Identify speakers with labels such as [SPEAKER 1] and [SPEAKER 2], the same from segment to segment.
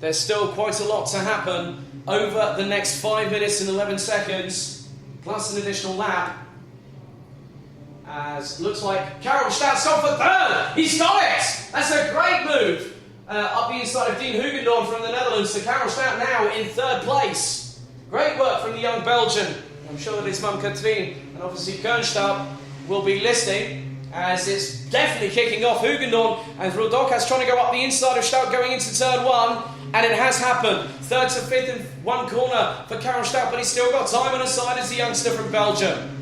[SPEAKER 1] There's still quite a lot to happen over the next 5 minutes and 11 seconds, plus an additional lap. As looks like Karel Stout's gone for third. He's got it! That's a great move. Up the inside of Dean Hugendorn from the Netherlands. So Karel Stout now in third place. Great work from the young Belgian. I'm sure that his mum Katrien and obviously Kernstadt will be listening, as it's definitely kicking off. Hugendorn and Rotax trying to go up the inside of Stout going into turn one. And it has happened. Third to fifth in one corner for Karel Stout, but he's still got time on his side as a youngster from Belgium.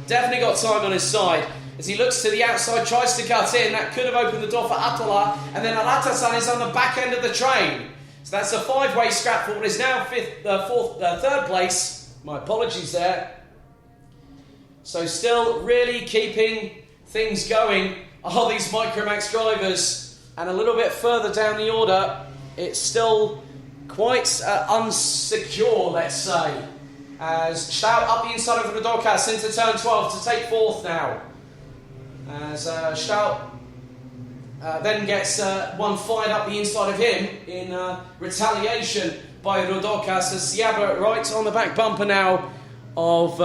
[SPEAKER 1] Definitely got time on his side. As he looks to the outside, tries to cut in. That could have opened the door for Atola. And then Aratasan is on the back end of the train. So that's a five-way scrap for what is now third place. My apologies there. So still really keeping things going are these Micromax drivers. And a little bit further down the order, it's still quite unsecure, let's say. As Stout up the inside of Rotax into turn 12 to take fourth now. As Stout then gets one fired up the inside of him in retaliation by Rotax, as Siabra right on the back bumper now of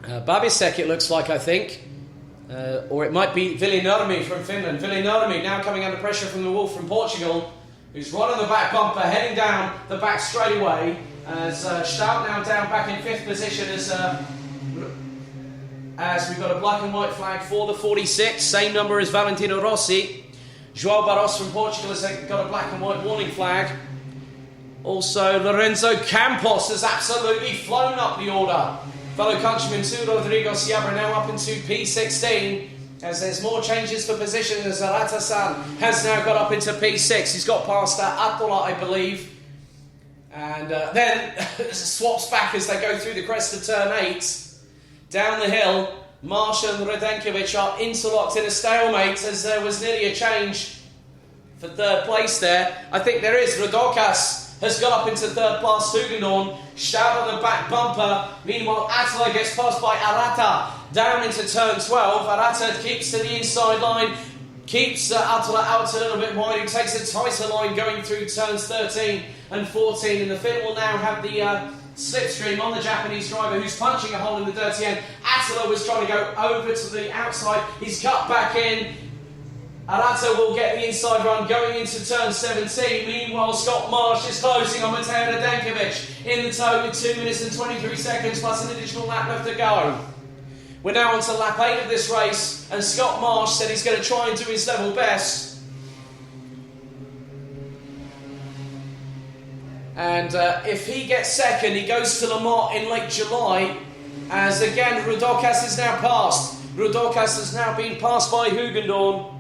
[SPEAKER 1] Babisek, it looks like, I think. Or it might be Villeneuve from Finland. Villeneuve now coming under pressure from the Wolf from Portugal, who's right on the back bumper, heading down the back straightaway. As Stout now down back in fifth position as we've got a black and white flag for the 46, same number as Valentino Rossi. João Barros from Portugal has got a black and white warning flag. Also, Lorenzo Campos has absolutely flown up the order. Fellow countryman too, Rodrigo Siabra now up into P16. As there's more changes for position, as Aratasan has now got up into P6. He's got past Atola, I believe. And then swaps back as they go through the crest of turn 8. Down the hill, Marsh and Radenkovic are interlocked in a stalemate, as there was nearly a change for third place there. I think there is. Rotax has got up into third plus Hugendorn. Stout on the back bumper. Meanwhile, Attila gets passed by Arata down into turn 12. Arata keeps to the inside line, keeps Attila out a little bit wide, who takes a tighter line going through turns 13 and 14. And the Finn will now have the slipstream on the Japanese driver, who's punching a hole in the dirty end. Attila was trying to go over to the outside. He's cut back in. Arata will get the inside run going into turn 17. Meanwhile, Scott Marsh is closing on Mateo Radenkovic in the tow with 2 minutes and 23 seconds plus an additional lap left to go. We're now on to lap 8 of this race, and Scott Marsh said he's going to try and do his level best. And if he gets second, he goes to Le Mans in late July. As again, Rotax is now passed. Rotax has now been passed by Hugendorn.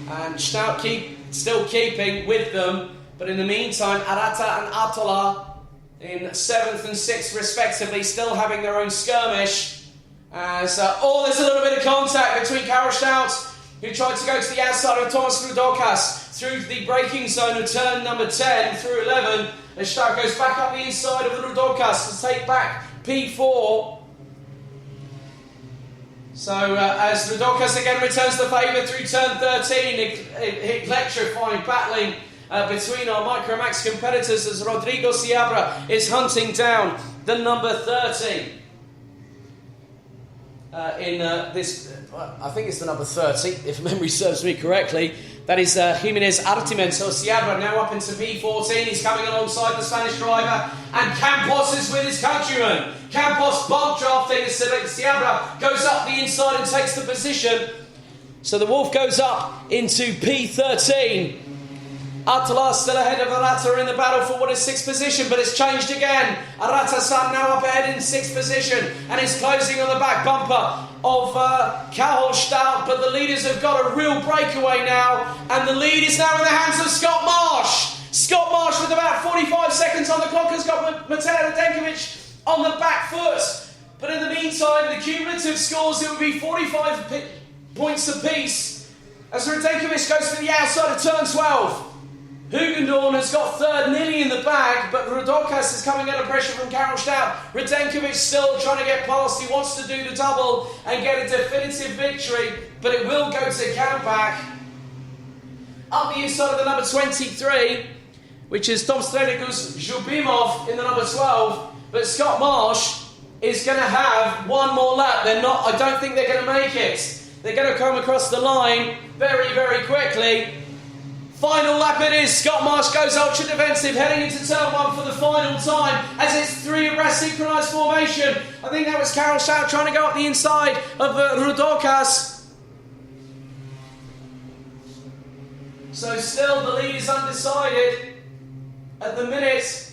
[SPEAKER 1] And Stout still keeping with them. But in the meantime, Arata and Atola in 7th and 6th respectively, still having their own skirmish. As there's a little bit of contact between Karel Stout, who tried to go to the outside of Thomas Rotax through the braking zone of turn number 10 through 11. As Stout goes back up the inside of Rotax to take back P4. So as Rotax again returns the favour through turn 13, electrifying battling between our Micromax competitors, as Rodrigo Siabra is hunting down the number 30 in this. I think it's the number 30, if memory serves me correctly. That is Jimenez Artimen. So Siabra now up into P14. He's coming alongside the Spanish driver. And Campos is with his countryman. Campos bump drafting as Siabra goes up the inside and takes the position. So the Wolf goes up into P13. Attila still ahead of Arata in the battle for what is 6th position, but it's changed again. Arata-san now up ahead in 6th position and is closing on the back bumper of Karel Stout, but the leaders have got a real breakaway now, and the lead is now in the hands of Scott Marsh. Scott Marsh, with about 45 seconds on the clock, has got Mateo Radenkovic on the back foot. But in the meantime, the cumulative scores, it would be 45 points apiece as Radenkovic goes to the outside of turn 12. Hugendorn has got third, nearly in the bag, but Rotax is coming under pressure from Karel Stout. Radenkovic still trying to get past. He wants to do the double and get a definitive victory, but it will go to Countback. Up the inside of the number 23, which is Tom Strelikus Zhubimov in the number 12. But Scott Marsh is going to have one more lap. I don't think they're going to make it. They're going to come across the line very, very quickly. Final lap it is. Scott Marsh goes ultra defensive, heading into turn 1 for the final time as it's 3 abreast synchronised formation. I think that was Carol Stout trying to go up the inside of Rotax. So still the lead is undecided at the minute.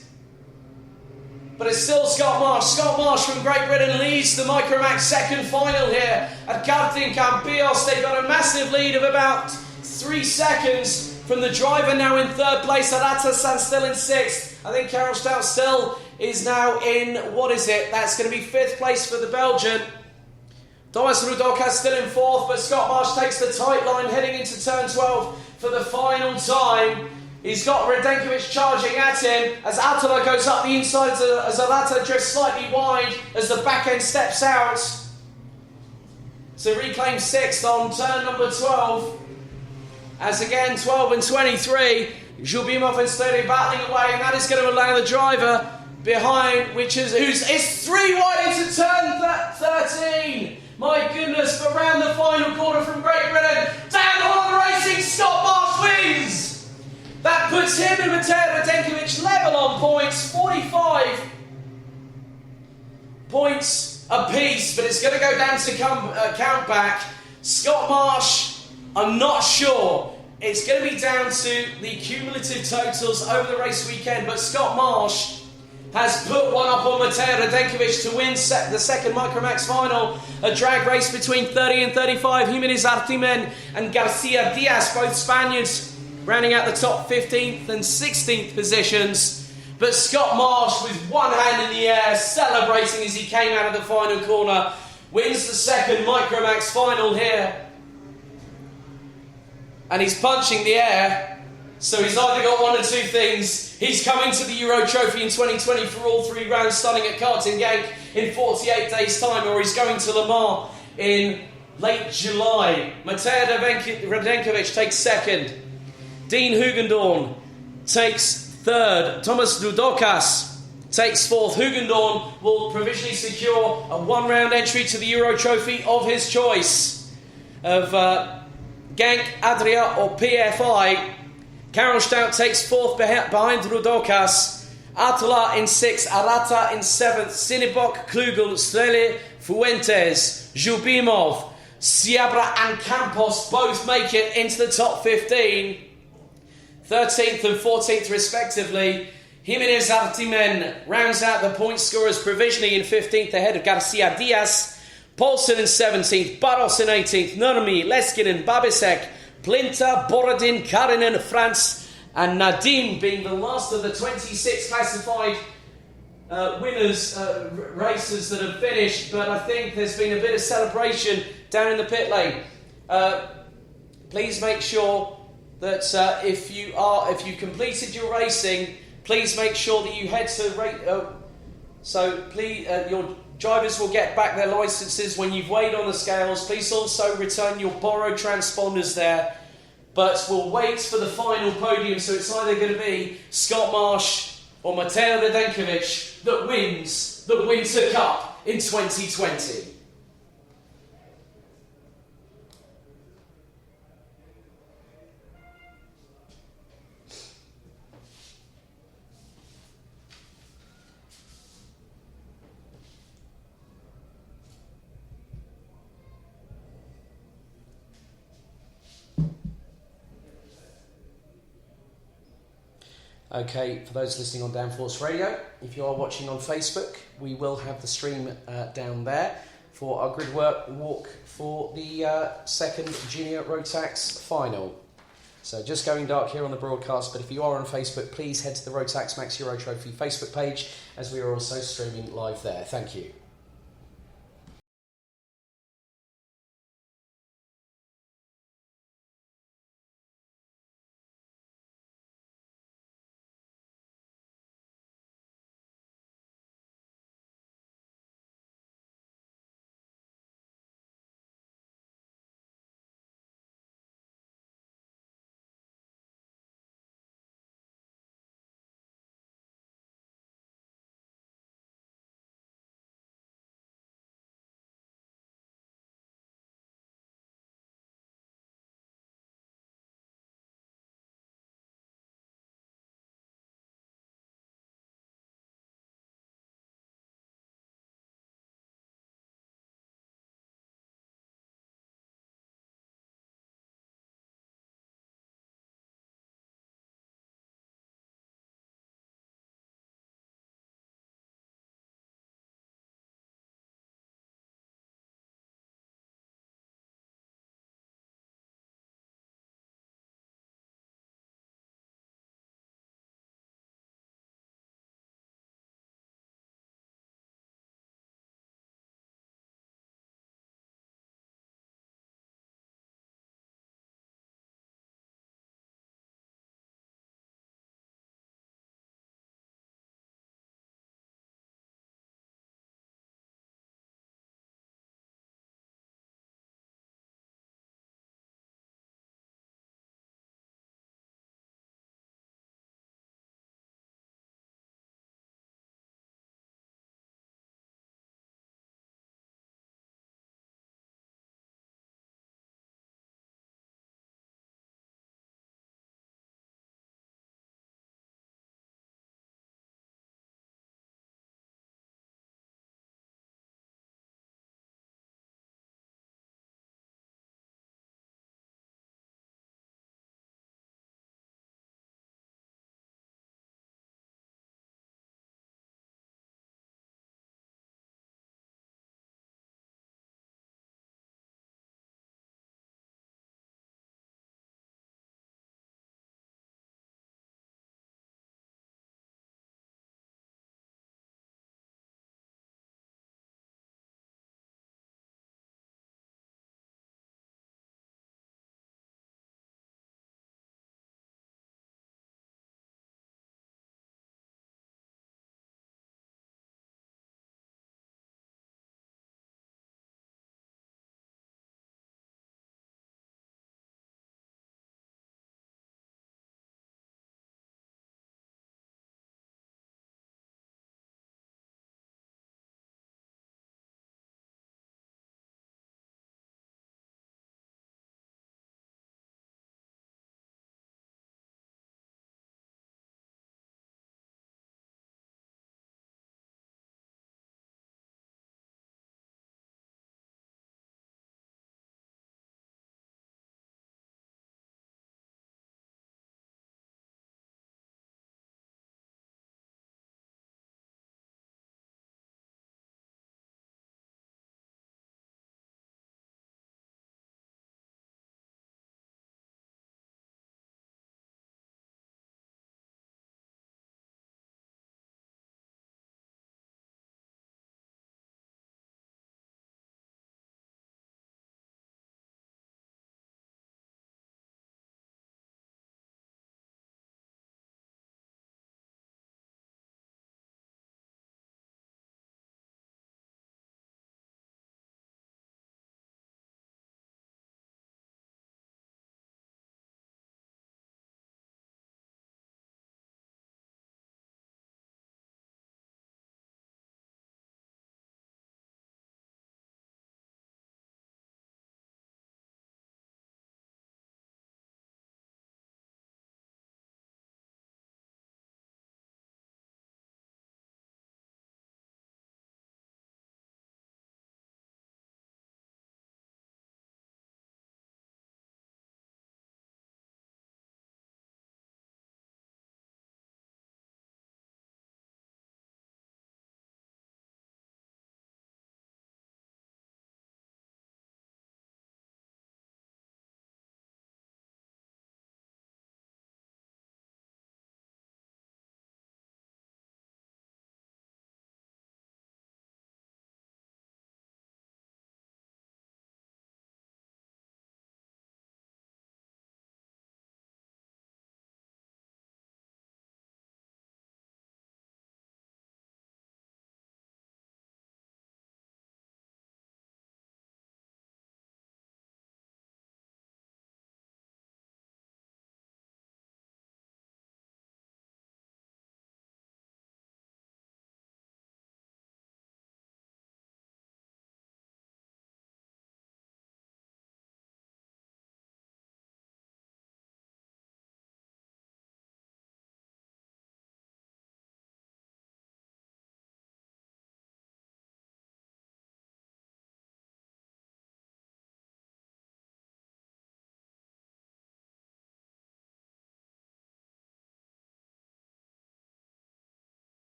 [SPEAKER 1] But it's still Scott Marsh. Scott Marsh from Great Britain leads the Micromax second final here at Karting Campillos. They've got a massive lead of about 3 seconds from the driver now in 3rd place. Arata stands still in 6th. I think Carol Stout still is now in, that's going to be 5th place for the Belgian. Thomas Rudokas still in 4th, but Scott Marsh takes the tight line heading into turn 12 for the final time. He's got Radenkovic charging at him as Atala goes up the inside as Arata drifts slightly wide as the back end steps out to reclaim 6th on turn number 12. As again, 12 and 23, Zhubimov and Sturdy battling away, and that is going to allow the driver behind, it's 3 wide into turn 13. My goodness, but round the final corner from Great Britain, down the Holland Racing, Scott Marsh wins. That puts him and Matej Radenkovic level on points, 45 points apiece, but it's going to go down to count back. Scott Marsh, I'm not sure. It's going to be down to the cumulative totals over the race weekend, but Scott Marsh has put one up on Matej Radenkovic to win the second Micromax final. A drag race between 30 and 35. Jimenez Artimen and Garcia Diaz, both Spaniards, rounding out the top 15th and 16th positions. But Scott Marsh, with one hand in the air, celebrating as he came out of the final corner, wins the second Micromax final here. And he's punching the air. So he's either got one or 2 things. He's coming to the Euro Trophy in 2020 for all 3 rounds, starting at Karting Genk in 48 days' time, or he's going to Le Mans in late July. Matej Radenkovic takes 2nd. Dean Hugendorn takes 3rd. Thomas Rudokas takes 4th. Hugendorn will provisionally secure a 1-round entry to the Euro Trophy of his choice of Genk, Adria or PFI. Carol Stout takes 4th behind Rudokas. Atala in 6th, Arata in 7th, Sinibok, Klugel, Strele, Fuentes, Zhubimov, Siabra and Campos both make it into the top 15. 13th and 14th respectively. Jimenez Artimen rounds out the point scorers provisionally in 15th ahead of Garcia Diaz. Paulsen in 17th, Barros in 18th, Nurmi, Leskinen, Babisek, Plinta, Borodin, Karinen, France, and Nadim being the last of the 26 classified winners, racers that have finished. But I think there's been a bit of celebration down in the pit lane. Please make sure that if you completed your racing, please make sure that you head to your drivers will get back their licences when you've weighed on the scales. Please also return your borrowed transponders there. But we'll wait for the final podium, so it's either going to be Scott Marsh or Matej Radenkovic that wins the Winter Cup in 2020. Okay, for those listening on Downforce Radio, if you are watching on Facebook, we will have the stream down there for our grid walk for the second Junior Rotax final. So just going dark here on the broadcast, but if you are on Facebook, please head to the Rotax Max Euro Trophy Facebook page, as we are also streaming live there. Thank you.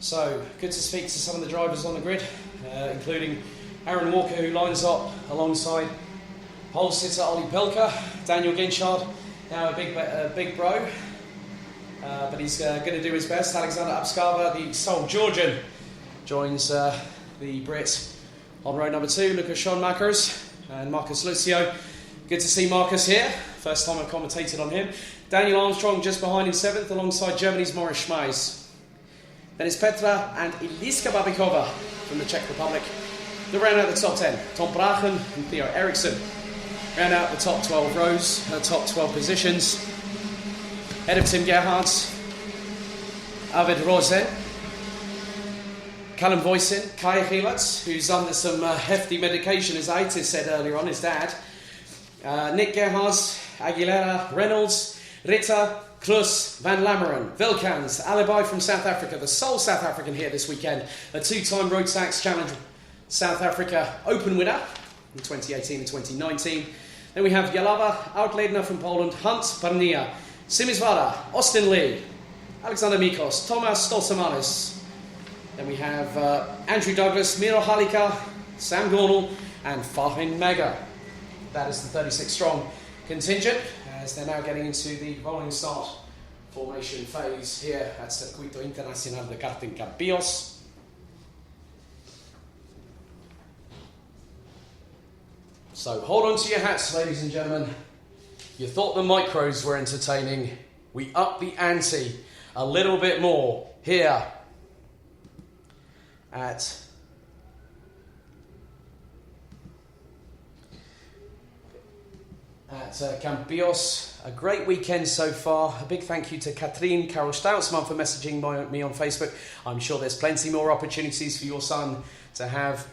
[SPEAKER 1] So, good to speak to some of the drivers on the grid, including Aaron Walker, who lines up alongside pole sitter Ollie Pelka, Daniel Ginchard, now a big bro, but he's going to do his best. Alexander Abskava, the sole Georgian, joins the Brit on row number 2, Lucas Schoenmakers and Marcus Lucio. Good to see Marcus here, first time I've commentated on him. Daniel Armstrong just behind in 7th, alongside Germany's Morris Schmeis. Then it's Petra and Eliska Babikova from the Czech Republic. They round out the top 10. Tom Brachen and Theo Eriksson round out the top 12 rows, the top 12 positions. Ahead of Tim Gerhardt, Arvid Rosen, Callum Voisin, Kai Gielert, who's under some hefty medication, as Aitis said earlier on, his dad. Nick Gerhardt, Aguilera, Reynolds, Ritter, Klus, Van Lammeren, Vilkans, Alibi from South Africa, the sole South African here this weekend, a 2-time Rotax Challenge South Africa Open winner in 2018 and 2019. Then we have Jalava, Outledner from Poland, Hunt, Barnia, Simisvara, Austin Lee, Alexander Mikos, Tomas Stoltemanis. Then we have Andrew Douglas, Miro Halika, Sam Gornall and Fahin Mega. That is the 36 strong contingent, as they're now getting into the rolling start formation phase here at Circuito Internacional de Karting Campillos. So hold on to your hats, ladies and gentlemen. You thought the micros were entertaining. We up the ante a little bit more here at Campillos. A great weekend so far. A big thank you to Katrin Carol Stoutsman for messaging me on Facebook. I'm sure there's plenty more opportunities for your son to have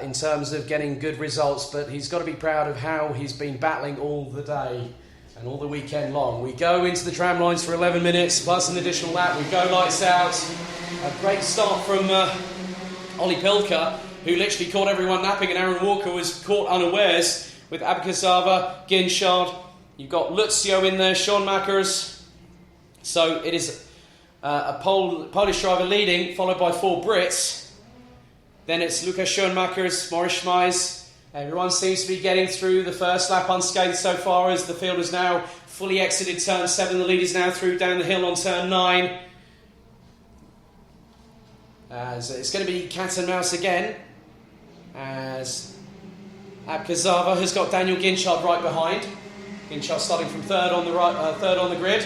[SPEAKER 1] in terms of getting good results, but he's got to be proud of how he's been battling all the day and all the weekend long. We go into the tram lines for 11 minutes plus an additional lap. We go lights out. A great start from Ollie Pilka, who literally caught everyone napping, and Aaron Walker was caught unawares with Abkazava, Ginchard. You've got Lucio in there, Schoenmakers. So it is a Polish driver leading, followed by 4 Brits. Then it's Lukas Schoenmakers, Morris Schmeis. Everyone seems to be getting through the first lap unscathed so far, as the field has now fully exited turn 7. The lead is now through down the hill on turn 9. As it's going to be cat and mouse again, as Abkazava has got Daniel Ginchard right behind. Ginchard starting from third on the grid.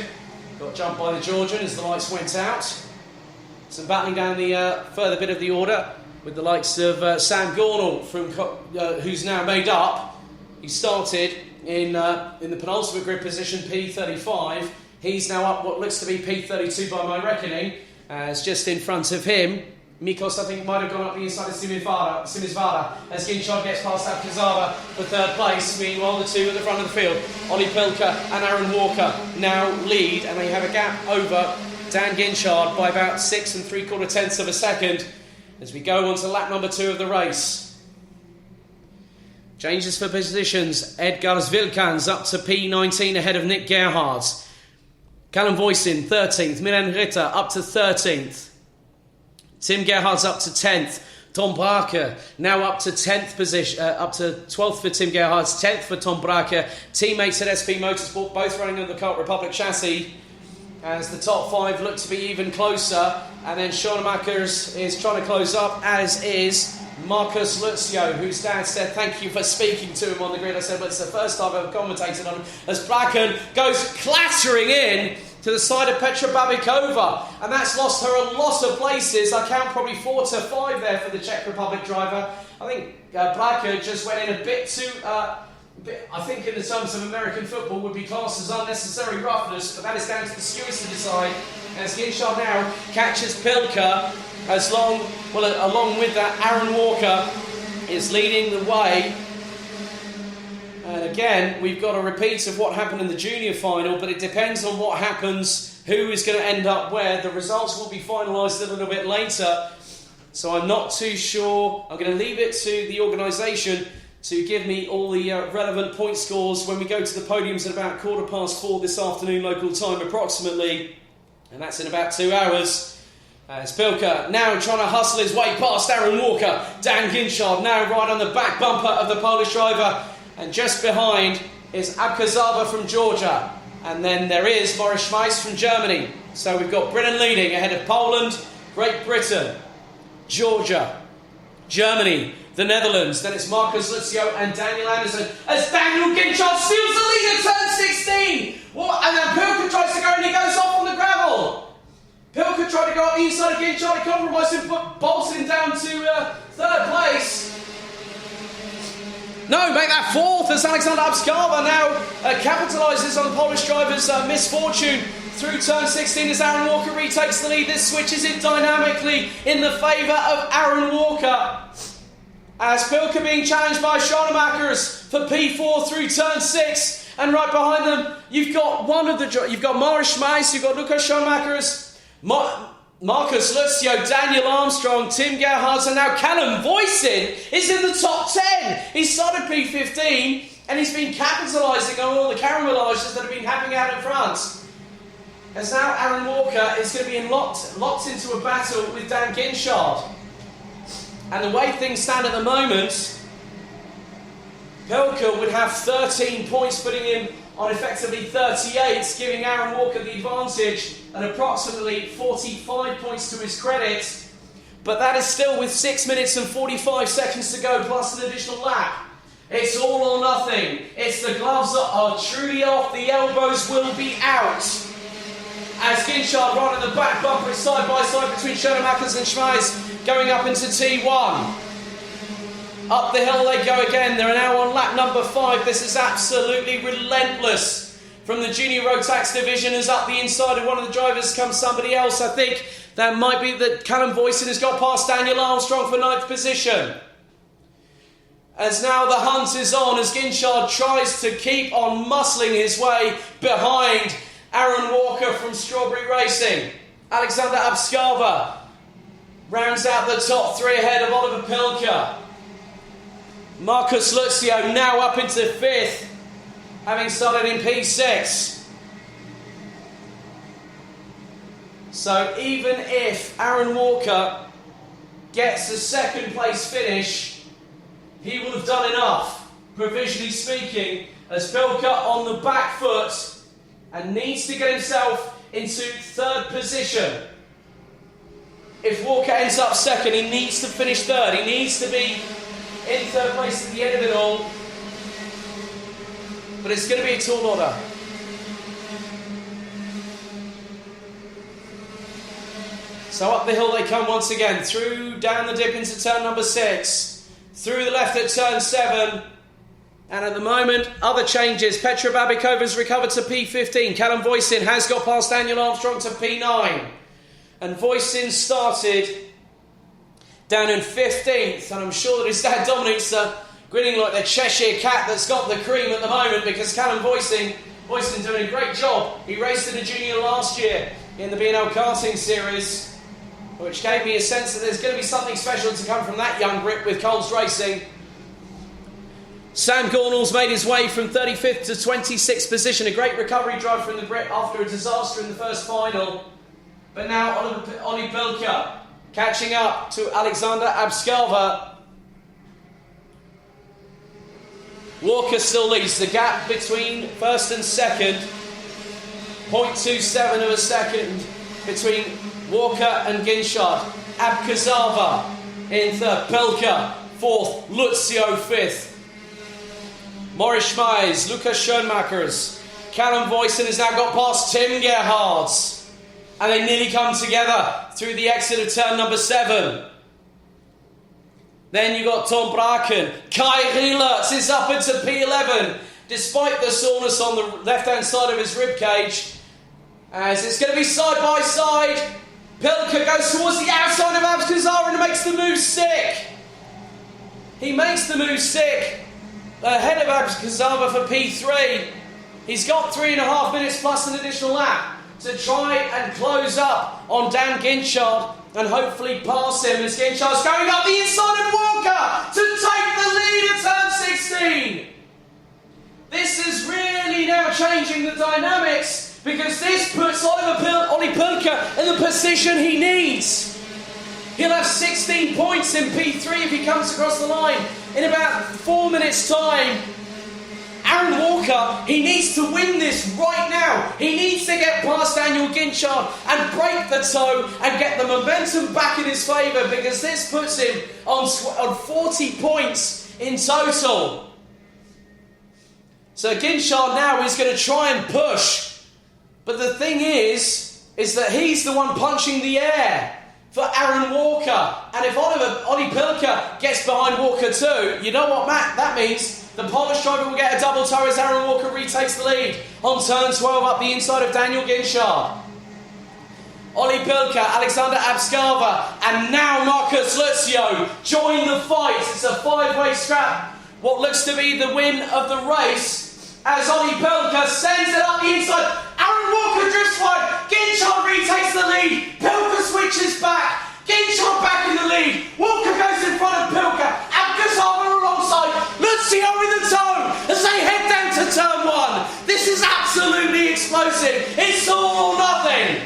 [SPEAKER 1] Got jumped by the Georgian as the lights went out. Some battling down the further bit of the order with the likes of Sam Gornall, from who's now made up. He started in the penultimate grid position, P35. He's now up what looks to be P32 by my reckoning, as just in front of him, Mikos, I think, might have gone up the inside of Simisvara as Ginchard gets past Abkazava for 3rd place. Meanwhile, the 2 at the front of the field, Ollie Pilka and Aaron Walker, now lead, and they have a gap over Dan Ginchard by about 6 3/4 tenths of a second as we go on to lap number 2 of the race. Changes for positions. Edgars Vilkans up to P19 ahead of Nick Gerhardt. Callum Voisin 13th. Milan Ritter up to 13th. Tim Gerhardt's up to 10th. Tom Brache now up to 10th position, up to 12th for Tim Gerhardt, 10th for Tom Brache. Teammates at SP Motorsport, both running on the Kart Republic chassis, as the top 5 look to be even closer. And then Schoenmakers is trying to close up, as is Marcus Lucio, whose dad said thank you for speaking to him on the grid. I said, well, it's the first time I've ever commentated on him, as Bracken goes clattering in to the side of Petra Babikova, and that's lost her a lot of places. I count probably 4 to 5 there for the Czech Republic driver. I think Bracken just went in a bit too, I think in the terms of American football would be classed as unnecessary roughness, but that is down to the stewards to decide, as Ginchard now catches Pilka, along with that Aaron Walker is leading the way. And again, we've got a repeat of what happened in the junior final, but it depends on what happens, who is going to end up where. The results will be finalised a little bit later, so I'm not too sure. I'm going to leave it to the organisation to give me all the relevant point scores when we go to the podiums at about 4:15 this afternoon local time approximately, and that's in about 2 hours. As Pilker now trying to hustle his way past Aaron Walker. Dan Ginchard now right on the back bumper of the Polish driver. And just behind is Abkazava from Georgia. And then there is Boris Schmeiss from Germany. So we've got Britain leading ahead of Poland, Great Britain, Georgia, Germany, the Netherlands. Then it's Marcus Luzio and Daniel Anderson as Daniel Ginchard steals the lead at turn 16. What? And then Pilker tries to go and he goes off on the gravel. Pilker tried to go up the inside of Ginchard, he compromised and put Bolton down to third place. No, make that fourth as Alexander Abskava now capitalises on the Polish driver's misfortune through turn 16 as Aaron Walker retakes the lead. This switches it dynamically in the favour of Aaron Walker. As Pilker being challenged by Schoenemakers for P4 through turn 6. And right behind them, you've got you've got Morris Schmeiss, you've got Lukas Schoenemakers, Marcus Luzio, Daniel Armstrong, Tim Gerhardt, and now Callum Voisin is in the top 10. He started P15 and he's been capitalising on all the caramellages that have been happening out in France. As now Aaron Walker is going to be locked into a battle with Dan Ginchard. And the way things stand at the moment, Pilker would have 13 points, putting him on effectively 38, giving Aaron Walker the advantage and approximately 45 points to his credit. But that is still with 6 minutes and 45 seconds to go, plus an additional lap. It's all or nothing. It's the gloves that are truly off, the elbows will be out. As Ginchard right on the back bumper is side by side between Schoenemakers and Schmeiss, going up into T1. Up the hill they go again. They're now on lap number 5. This is absolutely relentless. From the junior Rotax division, as up the inside of one of the drivers comes somebody else. I think that might be that Callum Voisin has got past Daniel Armstrong for 9th position. As now the hunt is on, as Ginchard tries to keep on muscling his way behind Aaron Walker from Strawberry Racing. Alexander Abskava rounds out the top 3 ahead of Oliver Pilker. Marcus Luzio now up into 5th, having started in P6. So even if Aaron Walker gets a 2nd place finish, he will have done enough, provisionally speaking, as Pilker on the back foot and needs to get himself into 3rd position. If Walker ends up 2nd, he needs to finish 3rd. He needs to be in 3rd place at the end of it all. But it's going to be a tall order. So up the hill they come once again, through down the dip into turn number 6, through the left at turn 7. And at the moment, other changes. Petra Babikova's recovered to P15. Callum Voisin has got past Daniel Armstrong to P9. And Voisin started down in 15th. And I'm sure that his dad Dominic's grinning like the Cheshire cat that's got the cream at the moment, because Callum Voisin doing a great job. He raced in a junior last year in the B&L karting series, which gave me a sense that there's going to be something special to come from that young Brit with Coles Racing. Sam Gornall's made his way from 35th to 26th position. A great recovery drive from the Brit after a disaster in the first final. But now Ollie Pilker catching up to Alexander Abskava. Walker still leads. The gap between 1st and 2nd, 0.27 of a second between Walker and Ginchard. Abkazava in 3rd, Pilker 4th, Luzio 5th. Morris Schmeiss, Lukas Schoenemakers, Callum Voisin has now got past Tim Gerhardt. And they nearly come together through the exit of turn number 7. Then you've got Tom Braken. Kai Rielertz is up into P11, despite the soreness on the left-hand side of his ribcage. As it's going to be side by side. Pilker goes towards the outside of Abskazara and makes the move stick. He makes the move stick ahead of Abskazara for P3. He's got 3.5 minutes plus an additional lap to try and close up on Dan Ginchard and hopefully pass him, as Ginchard's going up the inside of Walker to take the lead at turn 16. This is really now changing the dynamics, because this puts Ollie Pilker in the position he needs. He'll have 16 points in P3 if he comes across the line in about 4 minutes' time. Aaron Walker, he needs to win this right now. He needs to get past Daniel Ginchard and break the toe and get the momentum back in his favour, because this puts him on 40 points in total. So Ginchard now is going to try and push. But the thing is that he's the one punching the air for Aaron Walker. And if Ollie Pilker gets behind Walker too, you know what, Matt? That means the Polish driver will get a double toe as Aaron Walker retakes the lead on turn 12 up the inside of Daniel Ginchard. Ollie Pilker, Alexander Abskava, and now Marcus Lucio join the fight. It's a five-way scrap. What looks to be the win of the race as Ollie Pilker sends it up the inside. Aaron Walker drifts wide. Ginchard retakes the lead. Pilker switches back. Ginchard back in the lead. Walker goes in front of Pilker. Abkazava alongside. Lucio in the toe as they head down to turn 1. This is absolutely explosive. It's all or nothing.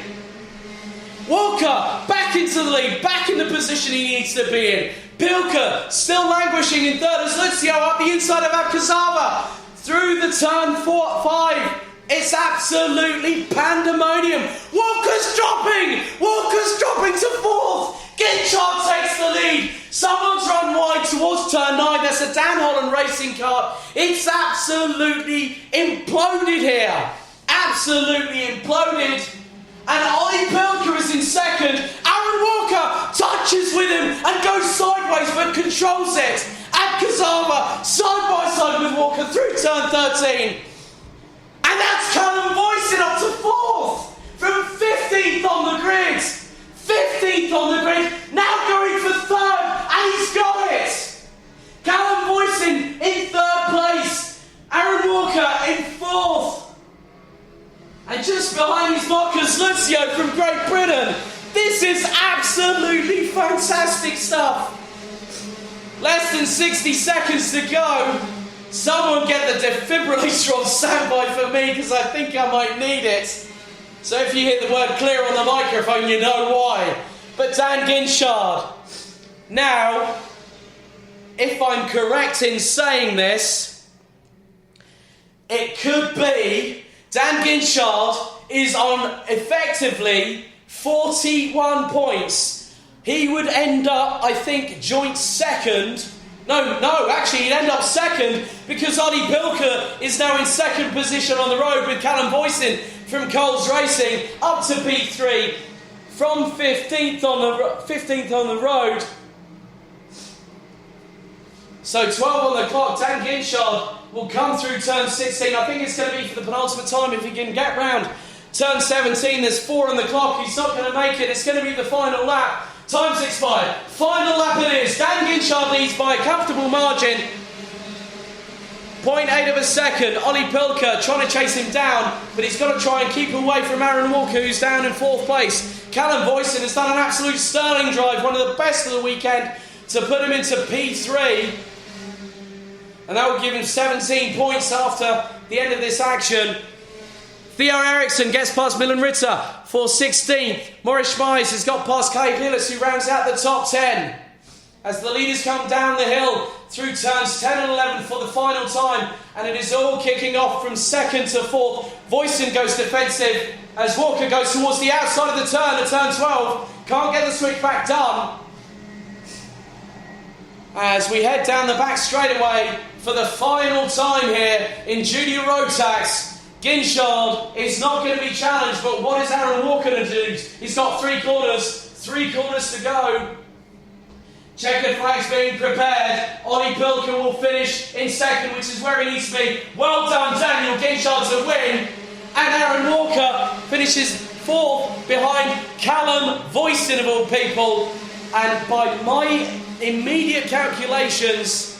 [SPEAKER 1] Walker back into the lead, back in the position he needs to be in. Pilker still languishing in third as Lucio up the inside of Abkazava. Through the turn 5. It's absolutely pandemonium. Walker's dropping to fourth. Ginchard takes the lead. Someone's run wide towards turn 9. That's a Dan Holland racing car. It's absolutely imploded here. Absolutely imploded. And Ollie Pilker is in second. Aaron Walker touches with him and goes sideways but controls it. Abkazava side by side with Walker through turn 13. And that's Callum Voisin up to 4th from 15th on the grid. 15th on the grid, now going for 3rd, and he's got it. Callum Voisin in 3rd place. Aaron Walker in 4th. And just behind is Marcus Lucio from Great Britain. This is absolutely fantastic stuff. Less than 60 seconds to go. Someone get the defibrillator on standby for me, because I think I might need it. So if you hear the word clear on the microphone, you know why. But Dan Ginchard. Now, if I'm correct in saying this, it could be Dan Ginchard is on effectively 41 points. He would end up, I think, joint second. No, actually he'd end up second, because Ollie Pilker is now in second position on the road with Callum Voisin from Coles Racing up to P3 from 15th on the road. So 12 on the clock. Dan Ginchard will come through turn 16. I think it's going to be for the penultimate time if he can get round turn 17. There's 4 on the clock. He's not going to make it. It's going to be the final lap. Time's expired. Final lap it is. Dan Ginchard leads by a comfortable margin. 0.8 of a second. Ollie Pilker trying to chase him down, but he's got to try and keep away from Aaron Walker, who's down in 4th place. Callum Voisin has done an absolute sterling drive, one of the best of the weekend, to put him into P3. And that will give him 17 points after the end of this action. Theo Eriksson gets past Milan Ritter for 16th. Maurice Schmeiss has got past Kai Hillis, who rounds out the top 10. As the leaders come down the hill through turns 10 and 11 for the final time. And it is all kicking off from 2nd to 4th. Voisin goes defensive as Walker goes towards the outside of the turn at turn 12. Can't get the switchback done. As we head down the back straightaway for the final time here in Junior Rotax. Ginchard is not going to be challenged, but what is Aaron Walker going to do? He's got 3 corners to go. Checkered flags being prepared. Ollie Pilker will finish in second, which is where he needs to be. Well done, Daniel Ginchard, to win. And Aaron Walker finishes 4th behind Callum Voisin, of all people. And by my immediate calculations,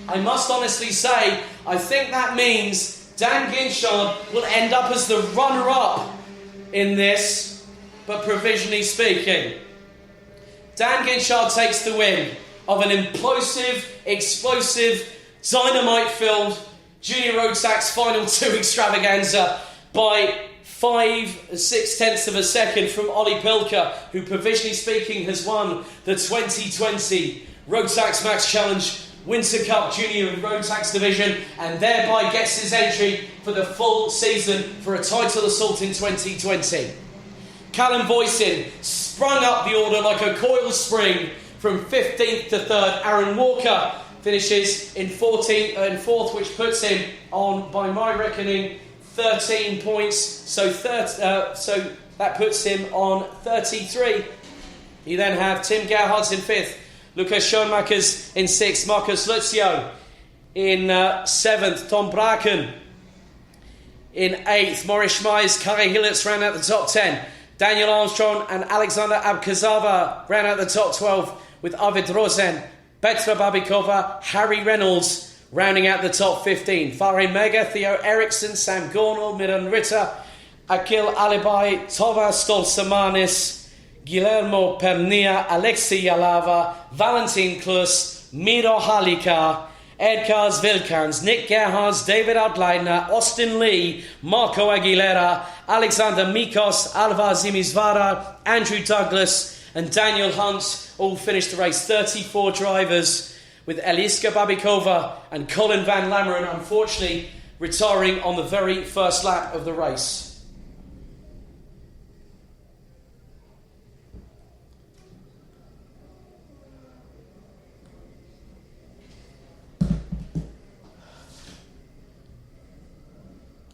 [SPEAKER 1] I must honestly say, I think that means Dan Ginchard will end up as the runner-up in this, but provisionally speaking. Dan Ginchard takes the win of an implosive, explosive, dynamite-filled Junior Road Tax Final 2 extravaganza by 5/6 of a second from Ollie Pilker, who provisionally speaking has won the 2020 Rotax Max Challenge Winter Cup Junior Rotax Division, and thereby gets his entry for the full season for a title assault in 2020. Callum Voisin sprung up the order like a coiled spring from 15th to 3rd. Aaron Walker finishes in 4th, which puts him on, by my reckoning, 13 points. So that puts him on 33. You then have Tim Gerhards in 5th, Lucas Schoenmakers in 6th, Marcus Lucio in 7th, Tom Braken in 8th, Morris Schmeiss, Kari Hillitz round out the top 10. Daniel Armstrong and Alexander Abkazava round out the top 12, with Arvid Rosen, Petra Babikova, Harry Reynolds rounding out the top 15. Farin Mega, Theo Eriksson, Sam Gornall, Miran Ritter, Akil Alibai, Tova Stolsamanis, Guillermo Pernia, Alexei Yalava, Valentin Klus, Miro Halika, Edkars Vilkans, Nick Gerhards, David Outleitner, Austin Lee, Marco Aguilera, Alexander Mikos, Alvar Zimizvara, Andrew Douglas and Daniel Hunt all finished the race. 34 drivers, with Eliska Babikova and Colin Van Lammeren unfortunately retiring on the very first lap of the race.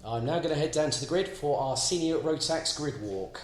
[SPEAKER 1] I'm now going to head down to the grid for our senior Rotax grid walk.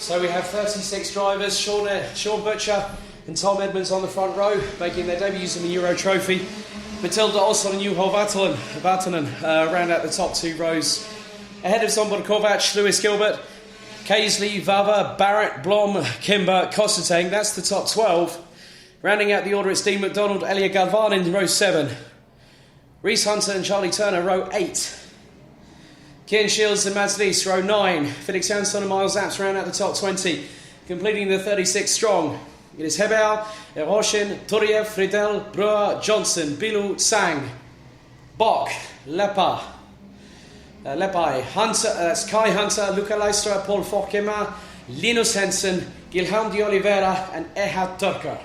[SPEAKER 1] So we have 36 drivers, Sean Butcher and Tom Edmonds on the front row, making their debuts in the Euro Trophy. Matilda Olsson and Juho Vatanen round out the top 2 rows. Ahead of Zombor Kovac, Lewis Gilbert, Casely, Vava, Barrett, Blom, Kimber, Kosseteng. That's the top 12. Rounding out the order, it's Dean McDonald, Elia Galvan in row 7. Reese Hunter and Charlie Turner, row 8. Kian Shields and Mads Lees, row 9. Felix Jansson and Miles Apps round out the top 20. Completing the 36 strong. It is Hebel, Eroshin, Turiev, Friedel, Brewer, Johnson, Bilu, Sang, Bok, Lepai, Hunter, that's Kai Hunter, Luca Leistra, Paul Fokema, Linus Hensen, Guilherme de Oliveira and Ehad Turker.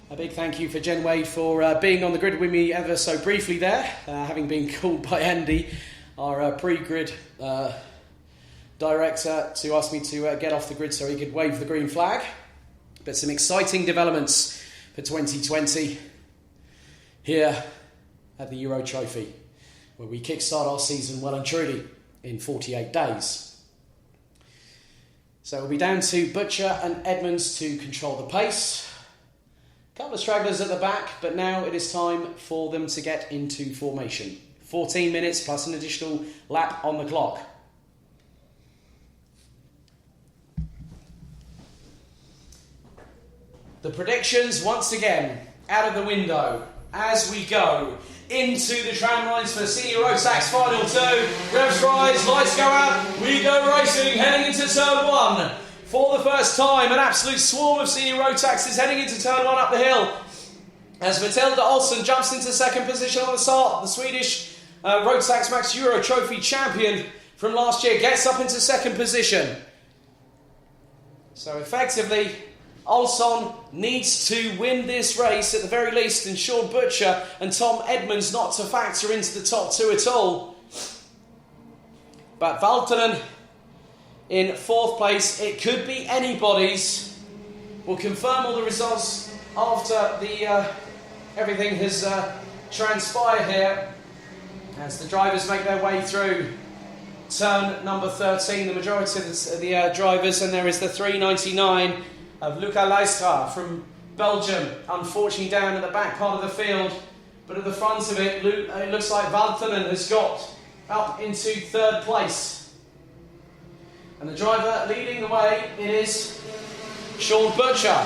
[SPEAKER 1] A big thank you for Jen Wade for being on the grid with me ever so briefly there, having been called by Andy, our pre-grid director, to ask me to get off the grid so he could wave the green flag. But some exciting developments for 2020 here at the Euro Trophy, where we kickstart our season well and truly in 48 days. So it'll be down to Butcher and Edmonds to control the pace. A couple of stragglers at the back, but now it is time for them to get into formation. 14 minutes plus an additional lap on the clock. The predictions, once again, out of the window as we go into the tram lines for the Senior Rotax Final 2. Revs rise, lights go out, we go racing, heading into turn 1. For the first time, an absolute swarm of Senior Rotax is heading into turn 1 up the hill. As Matilda Olsson jumps into second position on the start, the Swedish Rotax Max Euro Trophy champion from last year gets up into second position. So effectively, Olsson needs to win this race at the very least, and Sean Butcher and Tom Edmonds not to factor into the top 2 at all. But Valtonen in 4th place, it could be anybody's. We'll confirm all the results after everything has transpired here as the drivers make their way through turn number 13. The majority of the drivers, and there is the 399 of Luca Leistra from Belgium, unfortunately down at the back part of the field, but at the front of it, it looks like Valtonen has got up into 3rd place. And the driver leading the way, it is Sean Butcher,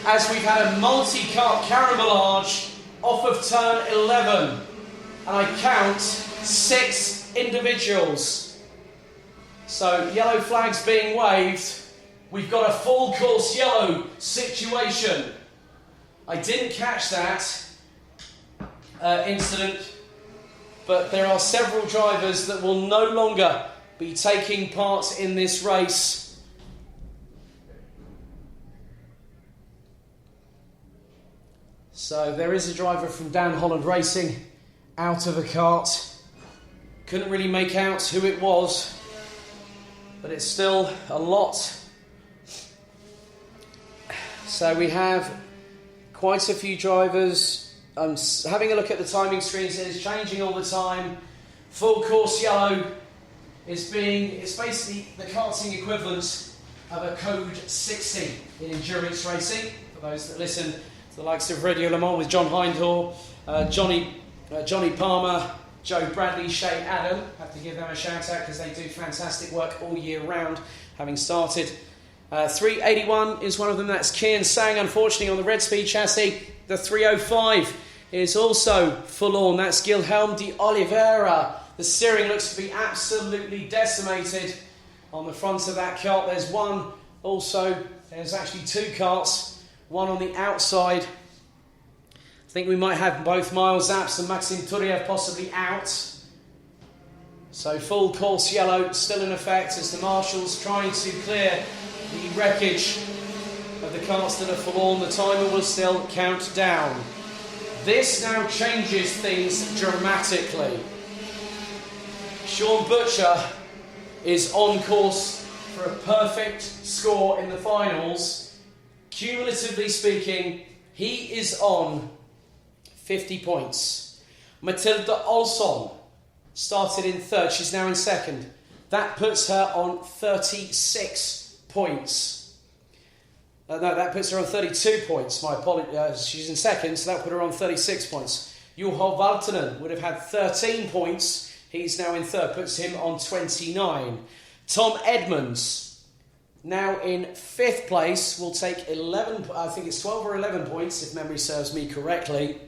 [SPEAKER 1] as we've had a multi-cut caramellage off of turn 11, and I count 6 individuals. So yellow flags being waved. We've got a full course yellow situation. I didn't catch that incident, but there are several drivers that will no longer be taking part in this race. So there is a driver from Dan Holland Racing out of the kart. Couldn't really make out who it was, but it's still a lot. So we have quite a few drivers. I'm having a look at the timing screens. It is changing all the time. Full course yellow it's basically the karting equivalent of a code 60 in endurance racing. For those that listen to the likes of Radio Le Mans with John Hindhaugh, Johnny Palmer, Joe Bradley, Shay Adam. Have to give them a shout out because they do fantastic work all year round, having started. 381 is one of them. That's Kian Sang, unfortunately, on the Red Speed chassis. The 305 is also forlorn. That's Guilherme de Oliveira. The steering looks to be absolutely decimated on the front of that kart. There's one also. There's actually 2 karts. One on the outside. I think we might have both Miles Apps and Maxim Turiev possibly out. So full course yellow still in effect as the marshals trying to clear the wreckage of the karts that are forlorn. The timer will still count down. This now changes things dramatically. Sean Butcher is on course for a perfect score in the finals. Cumulatively speaking, he is on 50 points. Matilda Olsson started in 3rd. She's now in 2nd. That puts her on 36 points. No, that puts her on 32 points. My apologies. She's in second, so that put her on 36 points. Juho Valtonen would have had 13 points. He's now in third, puts him on 29. Tom Edmonds, now in fifth place, will take 11, I think it's 12 or 11 points, if memory serves me correctly.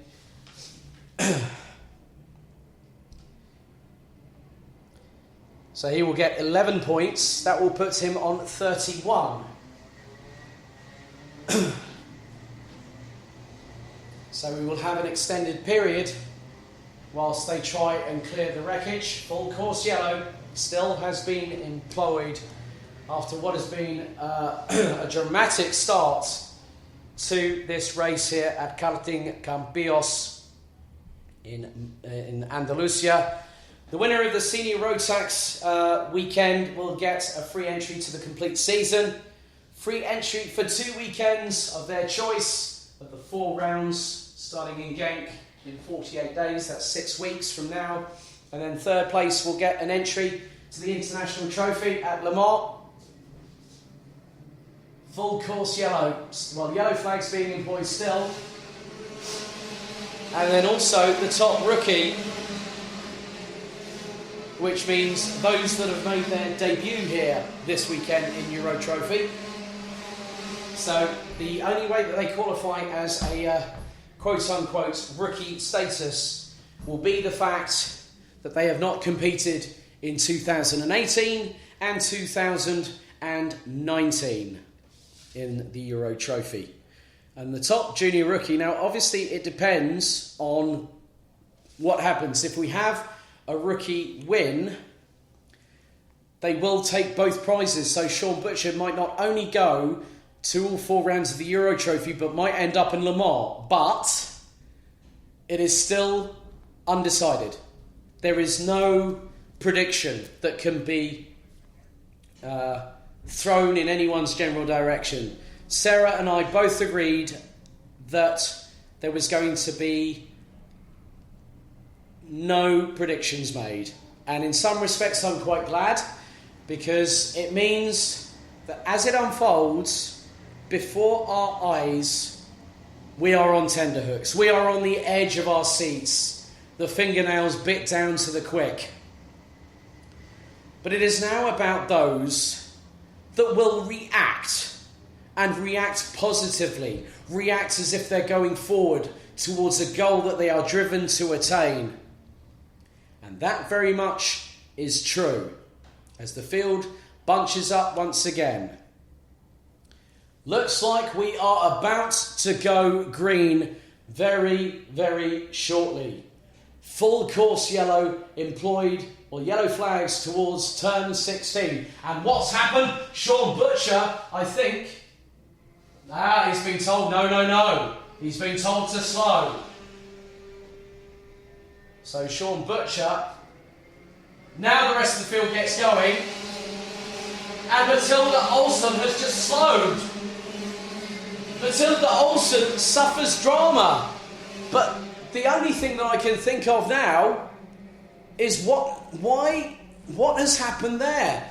[SPEAKER 1] So he will get 11 points. That will put him on 31. So we will have an extended period whilst they try and clear the wreckage. Full course yellow still has been employed after what has been a dramatic start to this race here at Karting Campillos in Andalusia. The winner of the Senior Rotax weekend will get a free entry to the complete season. Free entry for 2 weekends of their choice of the 4 rounds starting in Genk in 48 days. That's 6 weeks from now. And then third place will get an entry to the International Trophy at Le Mans. Full course yellow. Well, yellow flag's being employed still. And then also the top rookie, which means those that have made their debut here this weekend in Euro Trophy. So the only way that they qualify as a quote-unquote rookie status will be the fact that they have not competed in 2018 and 2019 in the Euro Trophy. And the top junior rookie, now obviously it depends on what happens. If we have a rookie win, they will take both prizes. So Sean Butcher might not only go to all 4 rounds of the Euro Trophy, but might end up in Le Mans. But it is still undecided. There is no prediction that can be thrown in anyone's general direction. Sarah and I both agreed that there was going to be no predictions made. And in some respects, I'm quite glad, because it means that as it unfolds before our eyes, we are on tenterhooks. We are on the edge of our seats, the fingernails bit down to the quick. But it is now about those that will react, and react positively, react as if they're going forward towards a goal that they are driven to attain. And that very much is true as the field bunches up once again. Looks like we are about to go green very, very shortly. Full course yellow employed, or yellow flags towards turn 16. And what's happened? Sean Butcher, I think, he's been told no. He's been told to slow. So Sean Butcher, now the rest of the field gets going, and Matilda Olsen has just slowed. Matilda Olsen suffers drama, but the only thing that I can think of now is what has happened there.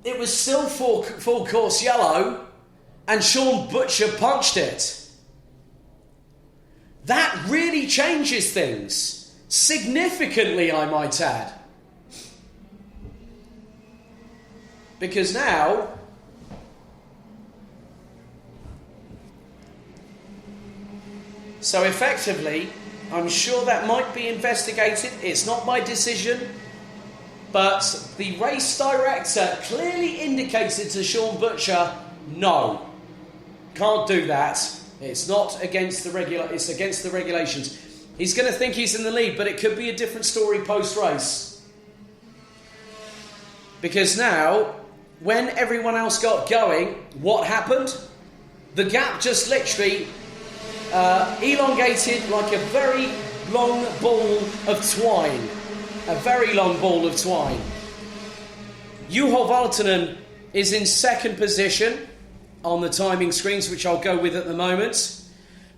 [SPEAKER 1] It was still full course yellow, and Sean Butcher punched it. That really changes things. Significantly, I might add. Because now, so effectively, I'm sure that might be investigated. It's not my decision. But the race director clearly indicated to Sean Butcher, no, can't do that. It's not against the it's against the regulations. He's going to think he's in the lead, but it could be a different story post-race. Because now, when everyone else got going, what happened? The gap just literally elongated like a very long ball of twine. A very long ball of twine. Juho Valtonen is in second position on the timing screens, which I'll go with at the moment.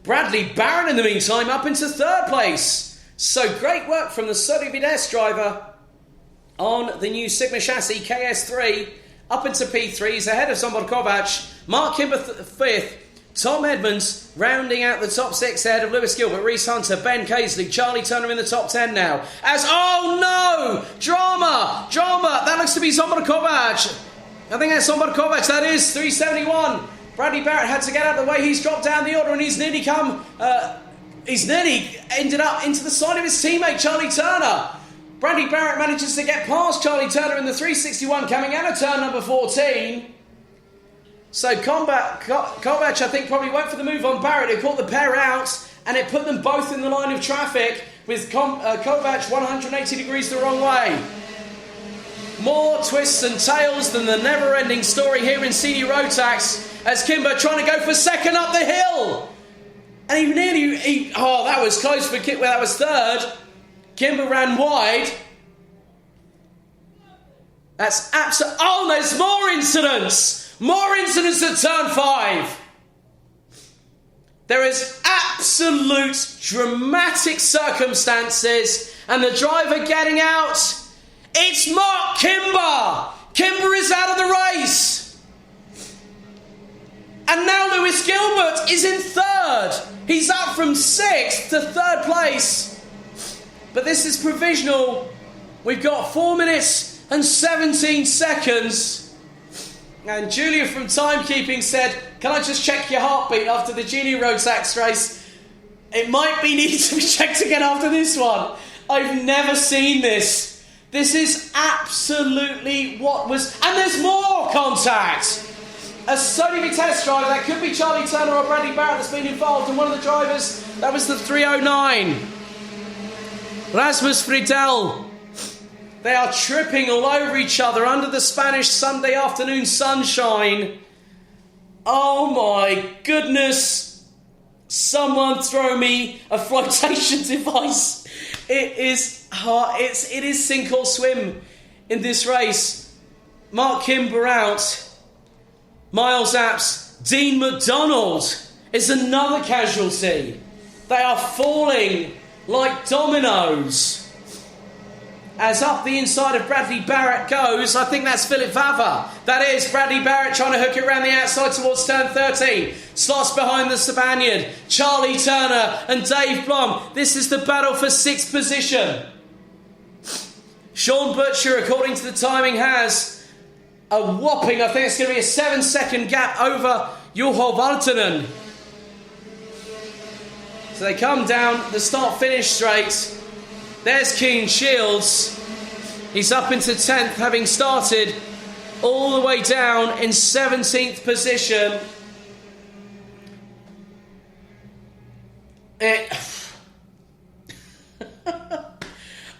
[SPEAKER 1] Bradley Barron, in the meantime, up into third place. So great work from the Sodivides driver on the new Sigma chassis, KS3, up into P3. He's ahead of Zsombor Kovács. Mark Kimber 5th. Tom Edmonds rounding out the top 6 ahead of Lewis Gilbert, Reese Hunter, Ben Casely, Charlie Turner in the top 10 now. Oh no! Drama! That looks to be Zsombor Kovács. I think that's Zsombor Kovács, that is 371. Bradley Barrett had to get out of the way. He's dropped down the order and he's nearly ended up into the side of his teammate, Charlie Turner. Bradley Barrett manages to get past Charlie Turner in the 361 coming out of turn number 14. So Kovács, I think, probably went for the move on Barrett, who caught the pair out, and it put them both in the line of traffic, with Kovács 180 degrees the wrong way. More twists and tails than the never-ending story here in CD Rotax, as Kimber trying to go for second up the hill. And that was close for Kimber, that was third. Kimber ran wide. That's absolute. Oh, there's more incidents! More incidents at turn 5. There is absolute dramatic circumstances, and the driver getting out. It's Mark Kimber. Kimber is out of the race. And now Lewis Gilbert is in third. He's up from 6th to 3rd place. But this is provisional. We've got 4 minutes and 17 seconds. And Julia from Timekeeping said, can I just check your heartbeat after the Junior Rotax race? It might be needed to be checked again after this one. I've never seen this. This is absolutely what was... And there's more contact! A Sony test driver, that could be Charlie Turner or Bradley Barrett that's been involved, and one of the drivers, that was the 309. Rasmus Friedel. They are tripping all over each other under the Spanish Sunday afternoon sunshine. Oh my goodness. Someone throw me a flotation device. It is hard. It is sink or swim in this race. Mark Kimber out. Miles Apps. Dean McDonald is another casualty. They are falling like dominoes. As up the inside of Bradley Barrett goes, I think that's Philip Vava. That is Bradley Barrett trying to hook it around the outside towards turn 13. Slots behind the Spaniard. Charlie Turner and Dave Blom. This is the battle for 6th position. Sean Butcher, according to the timing, has a whopping, I think it's going to be a 7-second gap over Juho Valtonen. So they come down the start-finish straight. There's Keen Shields. He's up into 10th, having started all the way down in 17th position.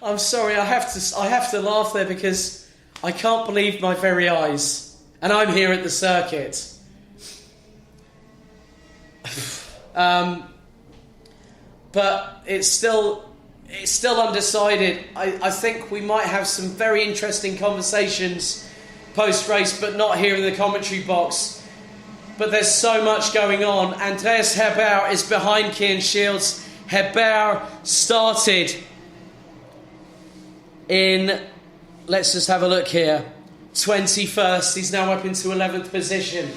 [SPEAKER 1] I'm sorry, I have to laugh there because I can't believe my very eyes. And I'm here at the circuit. But it's still undecided. I think we might have some very interesting conversations post-race, but not here in the commentary box. But there's so much going on. Andreas Hebauer is behind Kian Shields. Hebauer started in, let's just have a look here, 21st. He's now up into 11th position.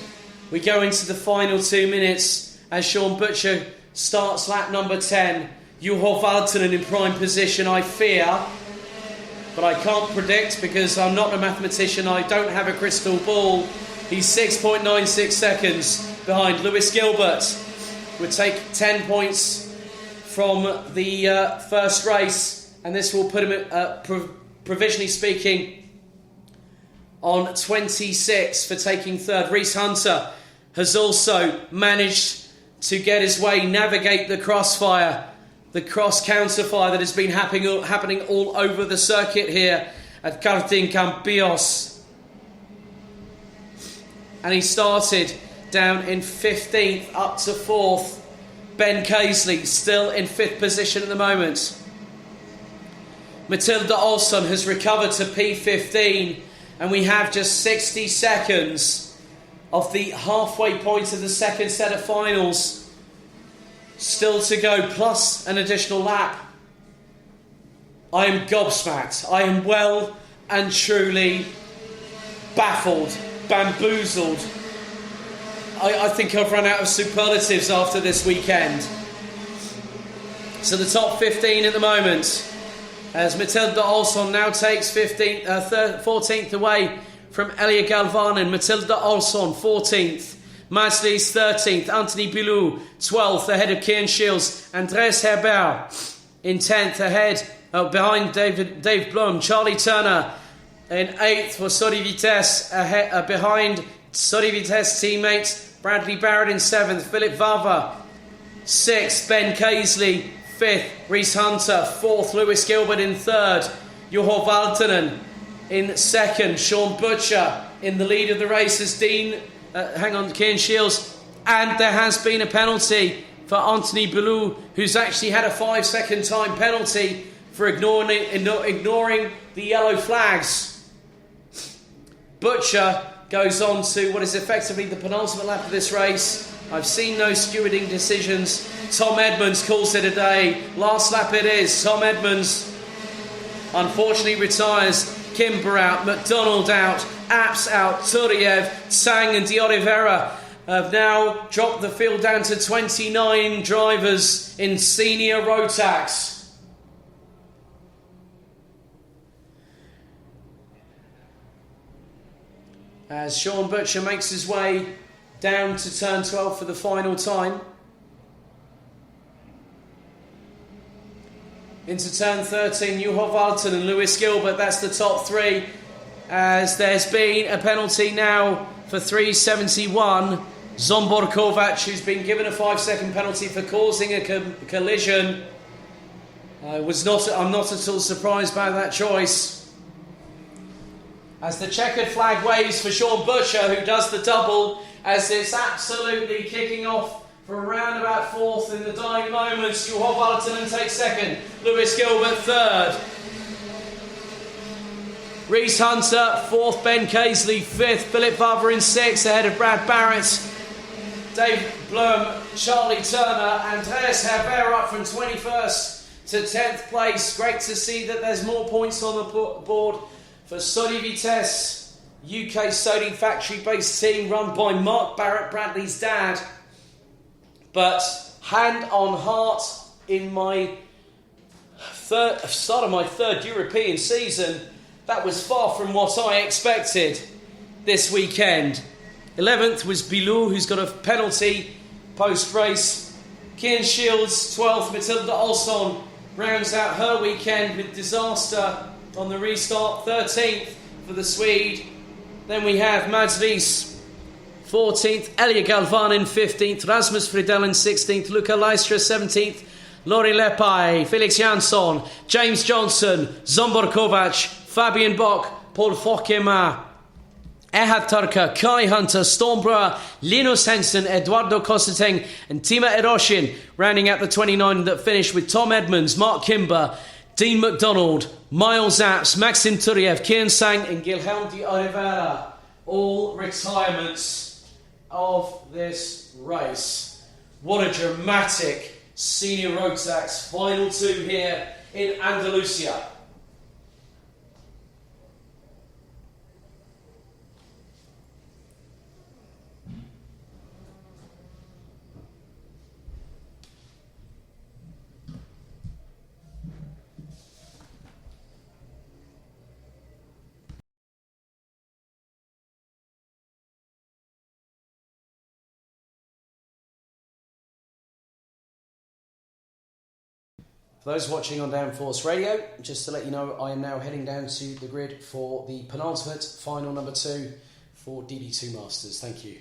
[SPEAKER 1] We go into the final 2 minutes as Sean Butcher starts lap number 10. Juho Valtonen in prime position, I fear. But I can't predict because I'm not a mathematician. I don't have a crystal ball. He's 6.96 seconds behind Lewis Gilbert. Would take 10 points from the first race. And this will put him, provisionally speaking, on 26 for taking third. Reese Hunter has also managed to get his way, navigate the crossfire. The cross-counter fire that has been happening all over the circuit here at Karting Campillos. And he started down in 15th up to 4th. Ben Casely still in 5th position at the moment. Matilda Olsson has recovered to P15, and we have just 60 seconds of the halfway point of the second set of finals still to go, plus an additional lap. I am gobsmacked. I am well and truly baffled, bamboozled. I think I've run out of superlatives after this weekend. So the top 15 at the moment, as Matilda Olsson now takes 14th away from Elia Galvanen. Matilda Olsson 14th, Madslis 13th, Anthony Bilou 12th ahead of Kian Shields, Andres Herbert in 10th ahead behind Dave Blum, Charlie Turner in 8th for Sori Vitesse behind Sori Vitesse teammates Bradley Barrett in 7th, Philip Vava 6th, Ben Kaisley 5th, Reese Hunter 4th, Lewis Gilbert in 3rd, Juho Valtonen in 2nd, Sean Butcher in the lead of the race as Kian Shields, and there has been a penalty for Anthony Bellew, who's actually had a 5-second time penalty for ignoring the yellow flags. Butcher goes on to what is effectively the penultimate lap of this race. I've seen no stewarding decisions. Tom Edmonds calls it a day. Last lap it is. Tom Edmonds unfortunately retires. Kimber out, McDonald out, Apps out, Turiev, Tsang and De Oliveira have now dropped the field down to 29 drivers in senior Rotax. As Sean Butcher makes his way down to turn 12 for the final time. Into turn 13, Juho Valton and Lewis Gilbert, that's the top 3. As there's been a penalty now for 371. Zombor Kovac, who's been given a 5-second penalty for causing a collision. I'm not at all surprised by that choice. As the checkered flag waves for Sean Butcher, who does the double, as it's absolutely kicking off for around about 4th in the dying moments. Juho Valtonen takes 2nd, Lewis Gilbert 3rd. Reese Hunter 4th, Ben Kaisley 5th, Philip Vava in 6th ahead of Brad Barrett, Dave Blum, Charlie Turner, Andreas Herbert up from 21st to 10th place. Great to see that there's more points on the board for Sodi Vitesse, UK Sodi factory-based team run by Mark Barrett, Bradley's dad. But hand on heart, in my start of my 3rd European season, that was far from what I expected this weekend. 11th was Bilou, who's got a penalty post-race. Kian Shields, 12th. Matilda Olsson rounds out her weekend with disaster on the restart. 13th for the Swede. Then we have Mads Wies, 14th. Elia Galvanen, 15th. Rasmus Fridell in 16th. Luca Leistra, 17th. Lori Lepai, Felix Jansson, James Johnson, Zombor Kovac, Fabian Bock, Paul Fokema, Ehad Turka, Kai Hunter, Stormbrewer, Linus Henson, Eduardo Cosseteng and Tima Eroshin, rounding out the 29 that finished with Tom Edmonds, Mark Kimber, Dean McDonald, Miles Apps, Maxim Turiev, Kian Sang and Guilherme de Oliveira. All retirements of this race. What a dramatic Senior Rotax final 2 here in Andalusia. For those watching on Downforce Radio, just to let you know, I am now heading down to the grid for the penultimate final number 2 for DD2 Masters. Thank you.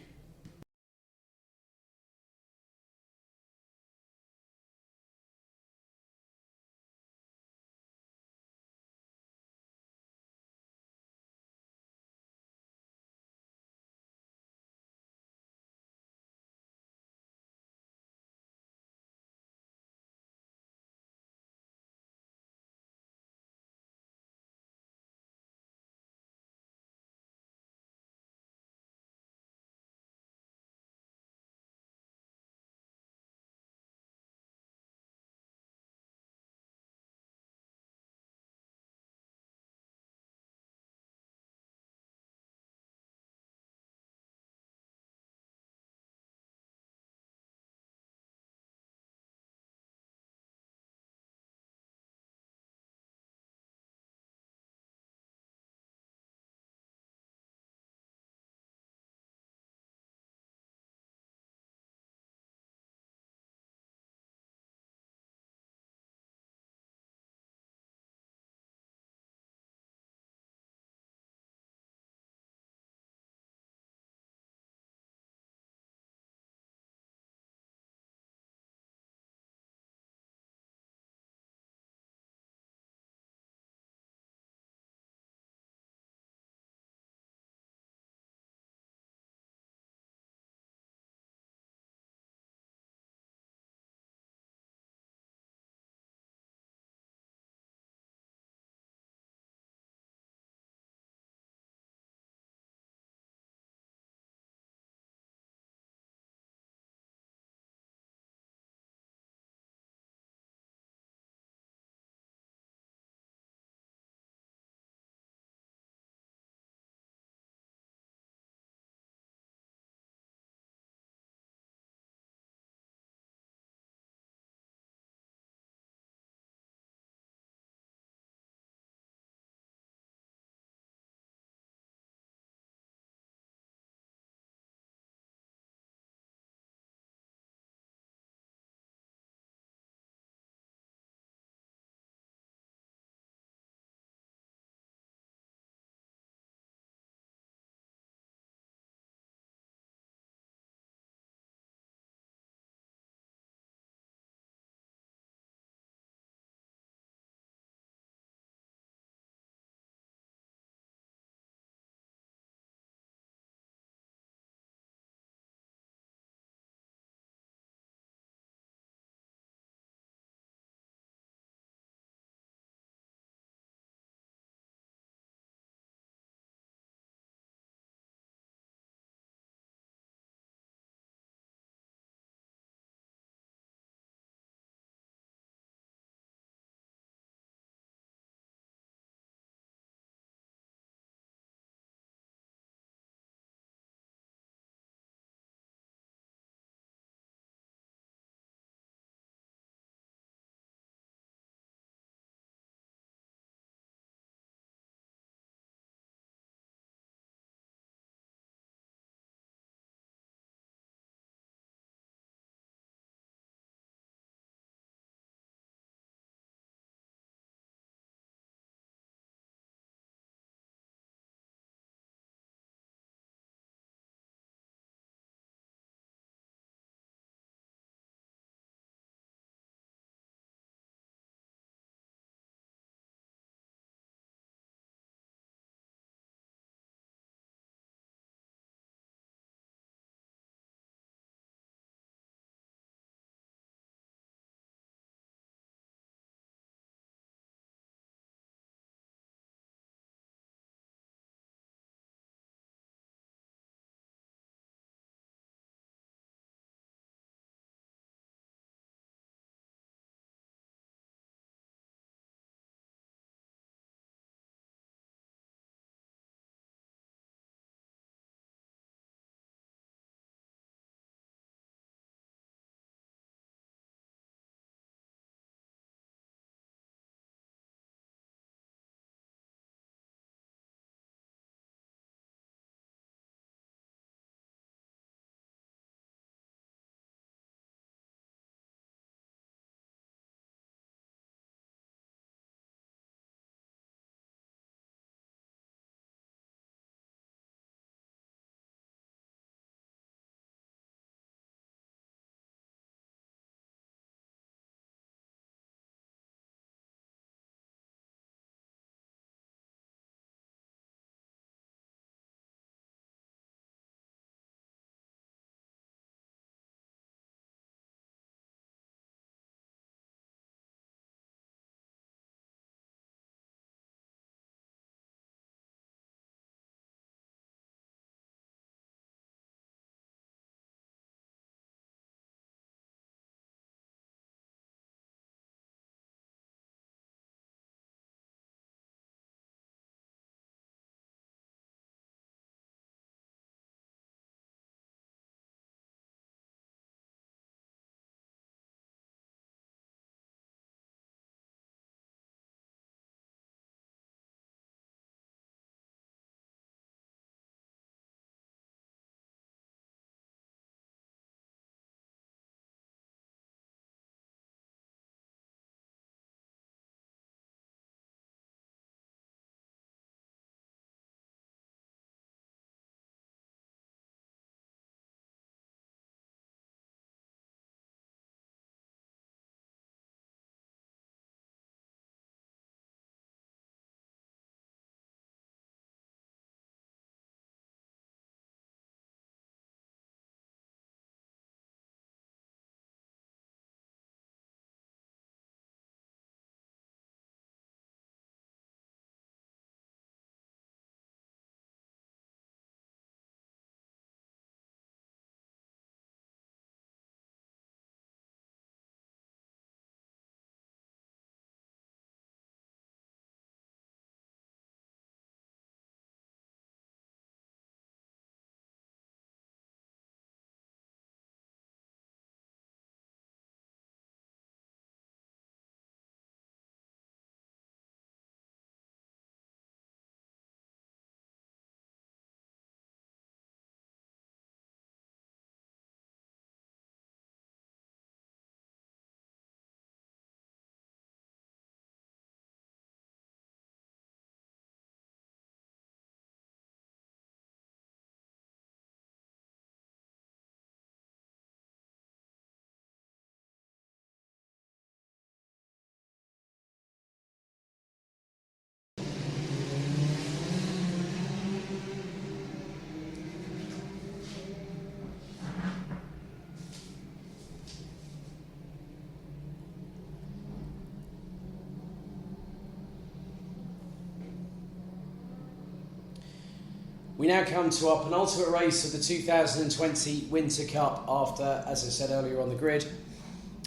[SPEAKER 1] We now come to our penultimate race of the 2020 Winter Cup after, as I said earlier on the grid,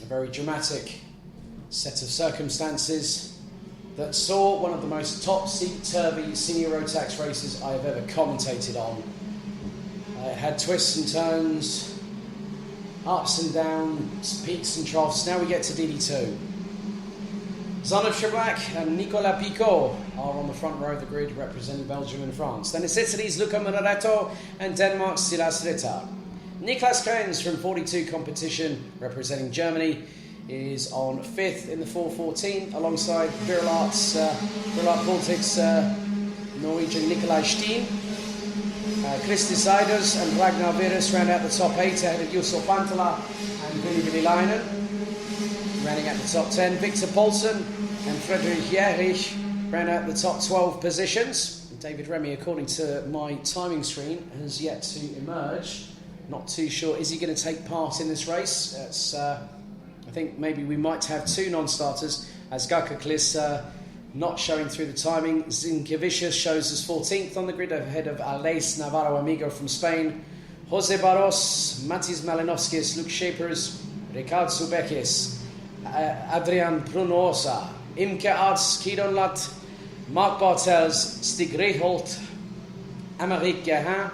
[SPEAKER 1] a very dramatic set of circumstances that saw one of the most topsy-turvy senior Rotax races I have ever commentated on. It had twists and turns, ups and downs, peaks and troughs. Now we get to DD2. Jean-Luc and Nicolas Picot are on the front row of the grid representing Belgium and France. Then it's Italy's Luca Morato and Denmark's Silas Ritter. Niklas Krenz from 42 competition representing Germany is on 5th in the 414 alongside Virlat Baltic's Norwegian Nikolai Steen. Christis Eiders and Ragnar Virus round out the top 8 ahead of Jusso Pantala and Vili Villainen. Rounding out the top 10, Victor Paulsen and Frederik Jerich round out the top 12 positions. David Remy, according to my timing screen, has yet to emerge. Not too sure, is he going to take part in this race? I think maybe we might have two non-starters, as Gaka Klis not showing through the timing. Zinkevicius shows us 14th on the grid ahead of Aleix Navarro Amigo from Spain. Jose Barros, Matis Malinovskis, Luke Shapers, Ricard Subekis, Adrian Prunosa, Imke Arts, Kidon Lat, Mark Bartels, Stig Reholt, Amérique Gahin,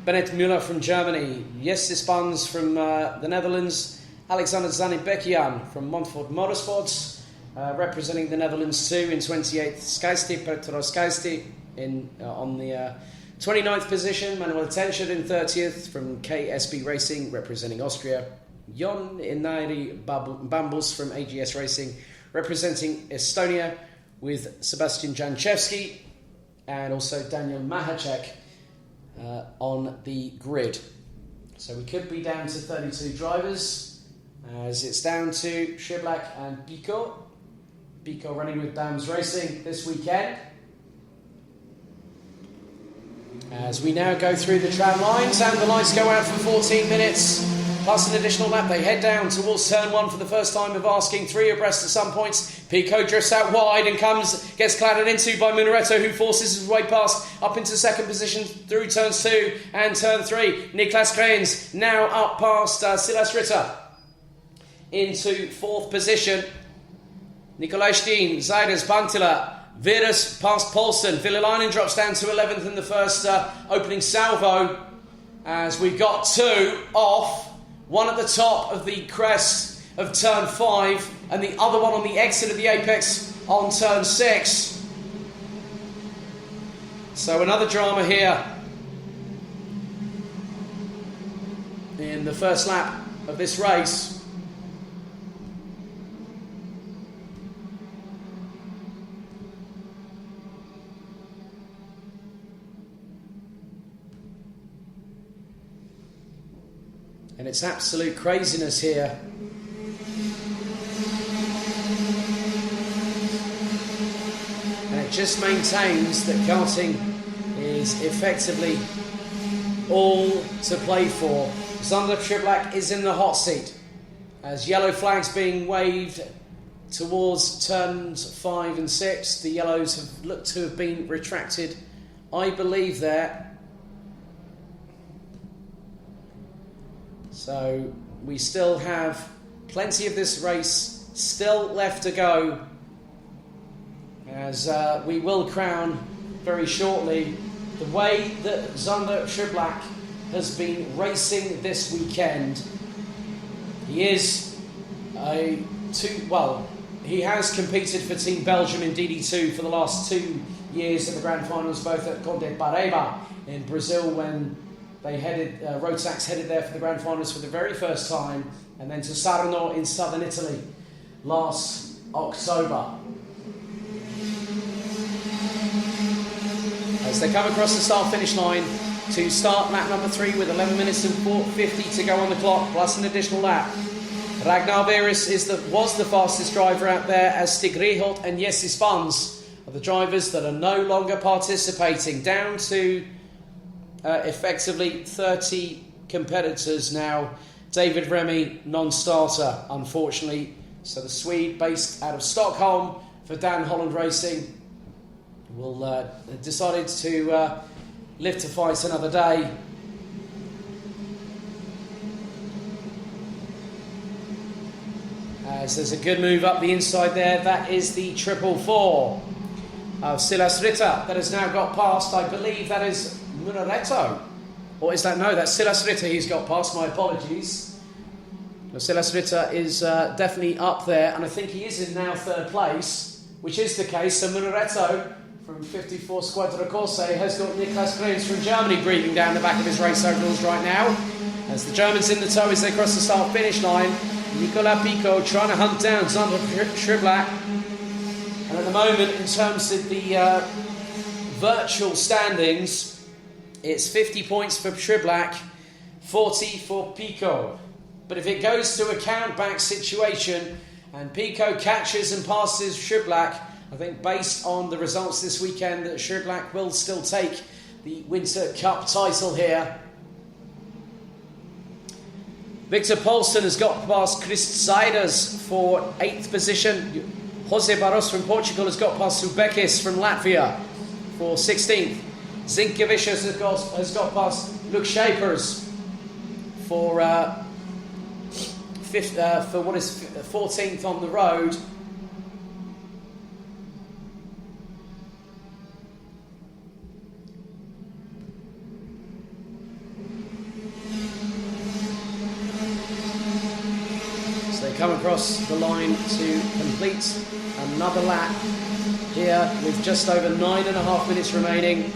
[SPEAKER 1] Bennett Müller from Germany, Jesse Spans from the Netherlands, Alexander Zanibekian from Montfort Motorsports, representing the Netherlands too in 28th, Skaisti Petros Skaisti on the 29th position, Manuel Tenschert in 30th from KSB Racing, representing Austria, Jon Inairi Bambus from AGS Racing, representing Estonia, with Sebastian Janchevsky and also Daniel Mahacek on the grid. So we could be down to 32 drivers, as it's down to Schiblak and Picot. Picot running with BAMS Racing this weekend. As we now go through the tram lines and the lights go out for 14 minutes, plus an additional lap, they head down towards turn 1 for the first time of asking, 3 abreast at some points. Picot drifts out wide and gets clattered into by Munaretto, who forces his way past up into second position through turns 2 and turn 3. Niklas Krenz now up past Silas Ritter into 4th position. Nikolai Steen, Zaiders, Pantila, Virus past Paulsen. Villainen drops down to 11th in the first opening salvo, as we got 2 off. One at the top of the crest of turn 5 and the other one on the exit of the apex on turn 6. So another drama here in the first lap of this race. And it's absolute craziness here. And it just maintains that karting is effectively all to play for. Zander Triblak is in the hot seat, as yellow flags being waved towards turns 5 and 6. The yellows have looked to have been retracted, I believe, there. So we still have plenty of this race still left to go, as we will crown very shortly the way that Zander Triblak has been racing this weekend. He is he has competed for Team Belgium in DD2 for the last 2 years in the Grand Finals, both at Conde Pareba in Brazil, when they Rotax headed there for the Grand Finals for the very first time, and then to Sarno in southern Italy last October. As they come across the start-finish line to start lap number 3 with 11 minutes and 4:50 to go on the clock, plus an additional lap. Ragnar Virus was the fastest driver out there, as Stig Reholt and Jesse Spans are the drivers that are no longer participating, down to effectively 30 competitors now. David Remy, non-starter, unfortunately. So the Swede, based out of Stockholm for Dan Holland Racing, decided to live to fight another day. As there's a good move up the inside there. That is the 444 of Silas Ritter that has now got past. I believe that is Munaretto. Or is that, no, that's Silas Ritter he's got past. My apologies. Well, Silas Ritter is definitely up there, and I think he is in now third place, which is the case. So Munaretto from 54 Squadra Corse has got Niklas Grens from Germany breathing down the back of his race overalls right now. As the Germans in the tow as they cross the start-finish line. Nicola Pico trying to hunt down Sander Schriblak. And at the moment, in terms of the virtual standings, it's 50 points for Schriblak, 40 for Pico. But if it goes to a count-back situation and Pico catches and passes Schriblak, I think based on the results this weekend that Schriblak will still take the Winter Cup title here. Victor Poulsen has got past Chris Seiders for 8th position. Jose Barros from Portugal has got past Subekis from Latvia for 16th. Zinkiewicz has got past Luke Shapers for 14th on the road. Come across the line to complete another lap here with just over 9.5 minutes remaining.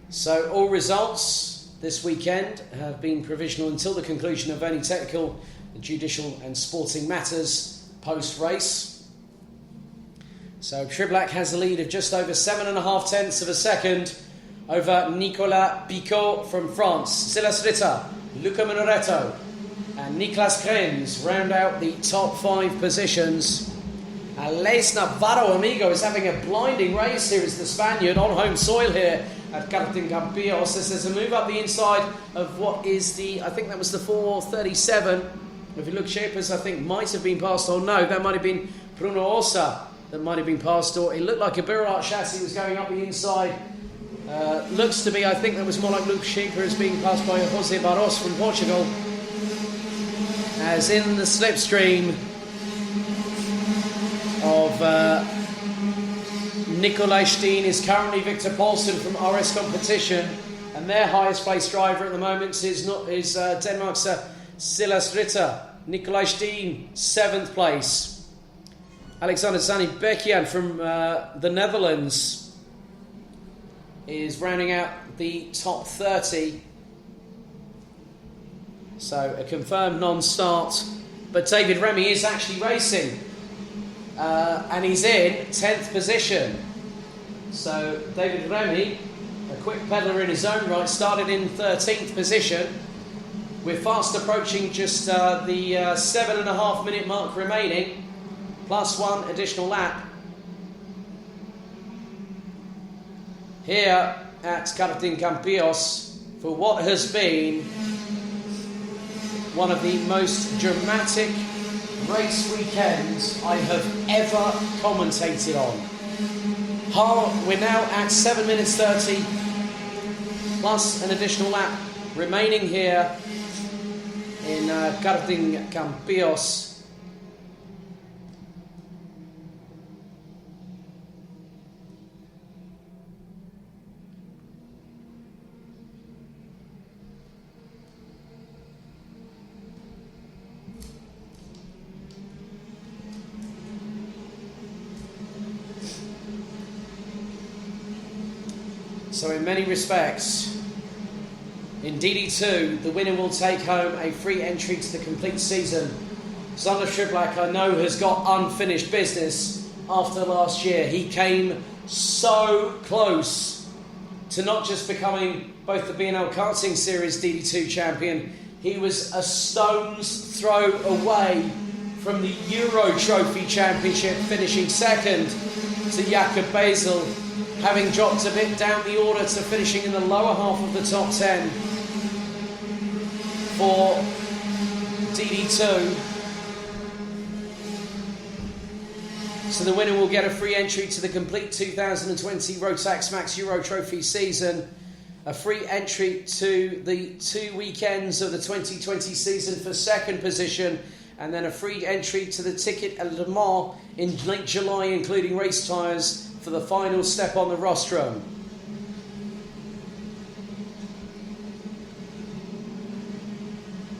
[SPEAKER 1] So all results this weekend have been provisional until the conclusion of any technical, judicial and sporting matters post-race. So Schriblak has a lead of just over 7.5 tenths of a second over Nicolas Picot from France. Silas Ritter, Luca Munaretto and Niklas Grens round out the top 5 positions. Alex Navarro Amigo is having a blinding race here as the Spaniard on home soil here at Karting Campillos. There's a move up the inside of what is the, I think that was the 437. If you look, Shapers I think might have been passed, or no, that might have been Bruno Ossa that might have been passed, or it looked like a Birart chassis was going up the inside. Looks to be, I think that was more like Luke Shapers being passed by Jose Barros from Portugal. As in the slipstream of Nikolai Steen is currently Victor Poulsen from RS Competition, and their highest placed driver at the moment is Denmark's Silas Ritter. Nikolai Steen, 7th place. Alexander Zani-Bekian from the Netherlands is rounding out the top 30. So a confirmed non-start. But David Remy is actually racing. And he's in 10th position. So David Remy, a quick peddler in his own right, started in 13th position. We're fast approaching just the 7.5 minute mark remaining, plus 1 additional lap. Here at Karting Campillos for what has been one of the most dramatic race weekends I have ever commentated on. We're now at 7 minutes 30 plus an additional lap remaining here in Karting Campillos. So in many respects, in DD2, the winner will take home a free entry to the complete season. Sander Schriblak, I know, has got unfinished business after last year. He came so close to not just becoming both the B&L Karting Series DD2 champion, he was a stone's throw away from the Euro Trophy Championship, finishing second to Jakob Basel, having dropped a bit down the order to finishing in the lower half of the top 10 for DD2. So the winner will get a free entry to the complete 2020 Rotax Max Euro Trophy season, a free entry to the 2 weekends of the 2020 season for second position, and then a free entry to the ticket at Le Mans in late July, including race tyres, for the final step on the rostrum.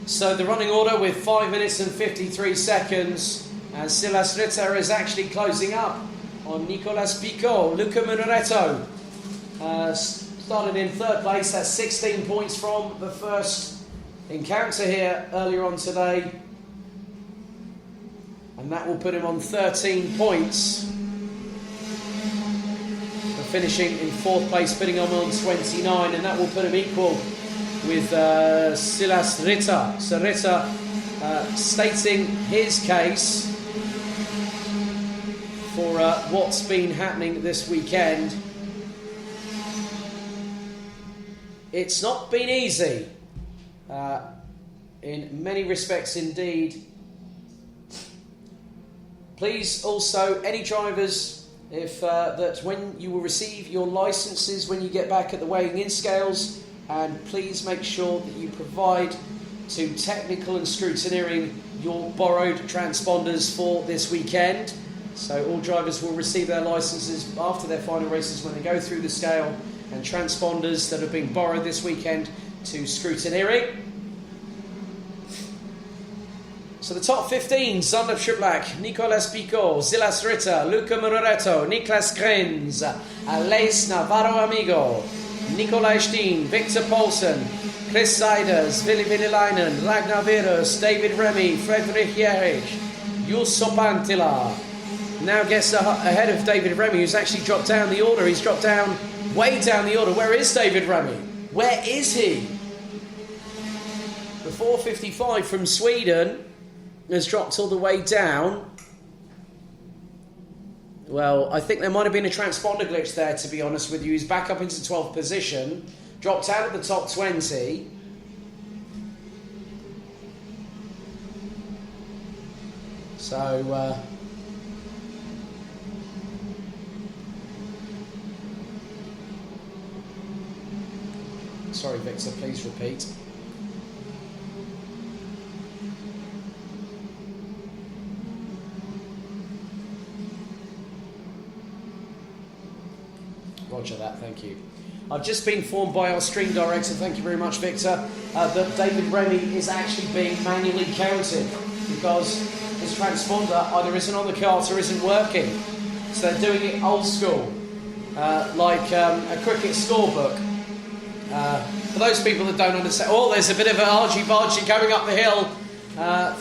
[SPEAKER 1] So the running order with 5 minutes and 53 seconds, and Silas Ritter is actually closing up on Nicolas Picot. Luca Muneretto started in third place. That's 16 points from the first encounter here earlier on today, and that will put him on 13 points for finishing in fourth place, putting him on 29, and that will put him equal with Silas Ritter. So Ritter stating his case for what's been happening this weekend. It's not been easy, in many respects indeed. Please also, any drivers, if that when you will receive your licences when you get back at the weighing in scales, and please make sure that you provide to technical and scrutineering your borrowed transponders for this weekend. So all drivers will receive their licences after their final races when they go through the scale, and transponders that have been borrowed this weekend to scrutineering. So the top 15, Zander Schublak, Nicolas Picot, Silas Ritter, Luca Muneretto, Niklas Krenz, Aleix Navarro Amigo, Nikolai Steen, Victor Paulsen, Chris Seiders, Vili Vililainen, Ragnar Virus, David Remy, Friedrich Jerich, Juuso Pantila. Now gets ahead of David Remy, who's actually dropped down the order. He's dropped down, way down the order. Where is David Remy? Where is he? The 455 from Sweden has dropped all the way down. Well, I think there might have been a transponder glitch there, to be honest with you. He's back up into 12th position, dropped out of the top 20. So, sorry, Victor, please repeat. Roger that, thank you. I've just been informed by our stream director, thank you very much, Victor, that David Remy is actually being manually counted because his transponder either isn't on the cart or isn't working. So they're doing it old school, like a cricket scorebook. For those people that don't understand, there's a bit of an argy-bargy going up the hill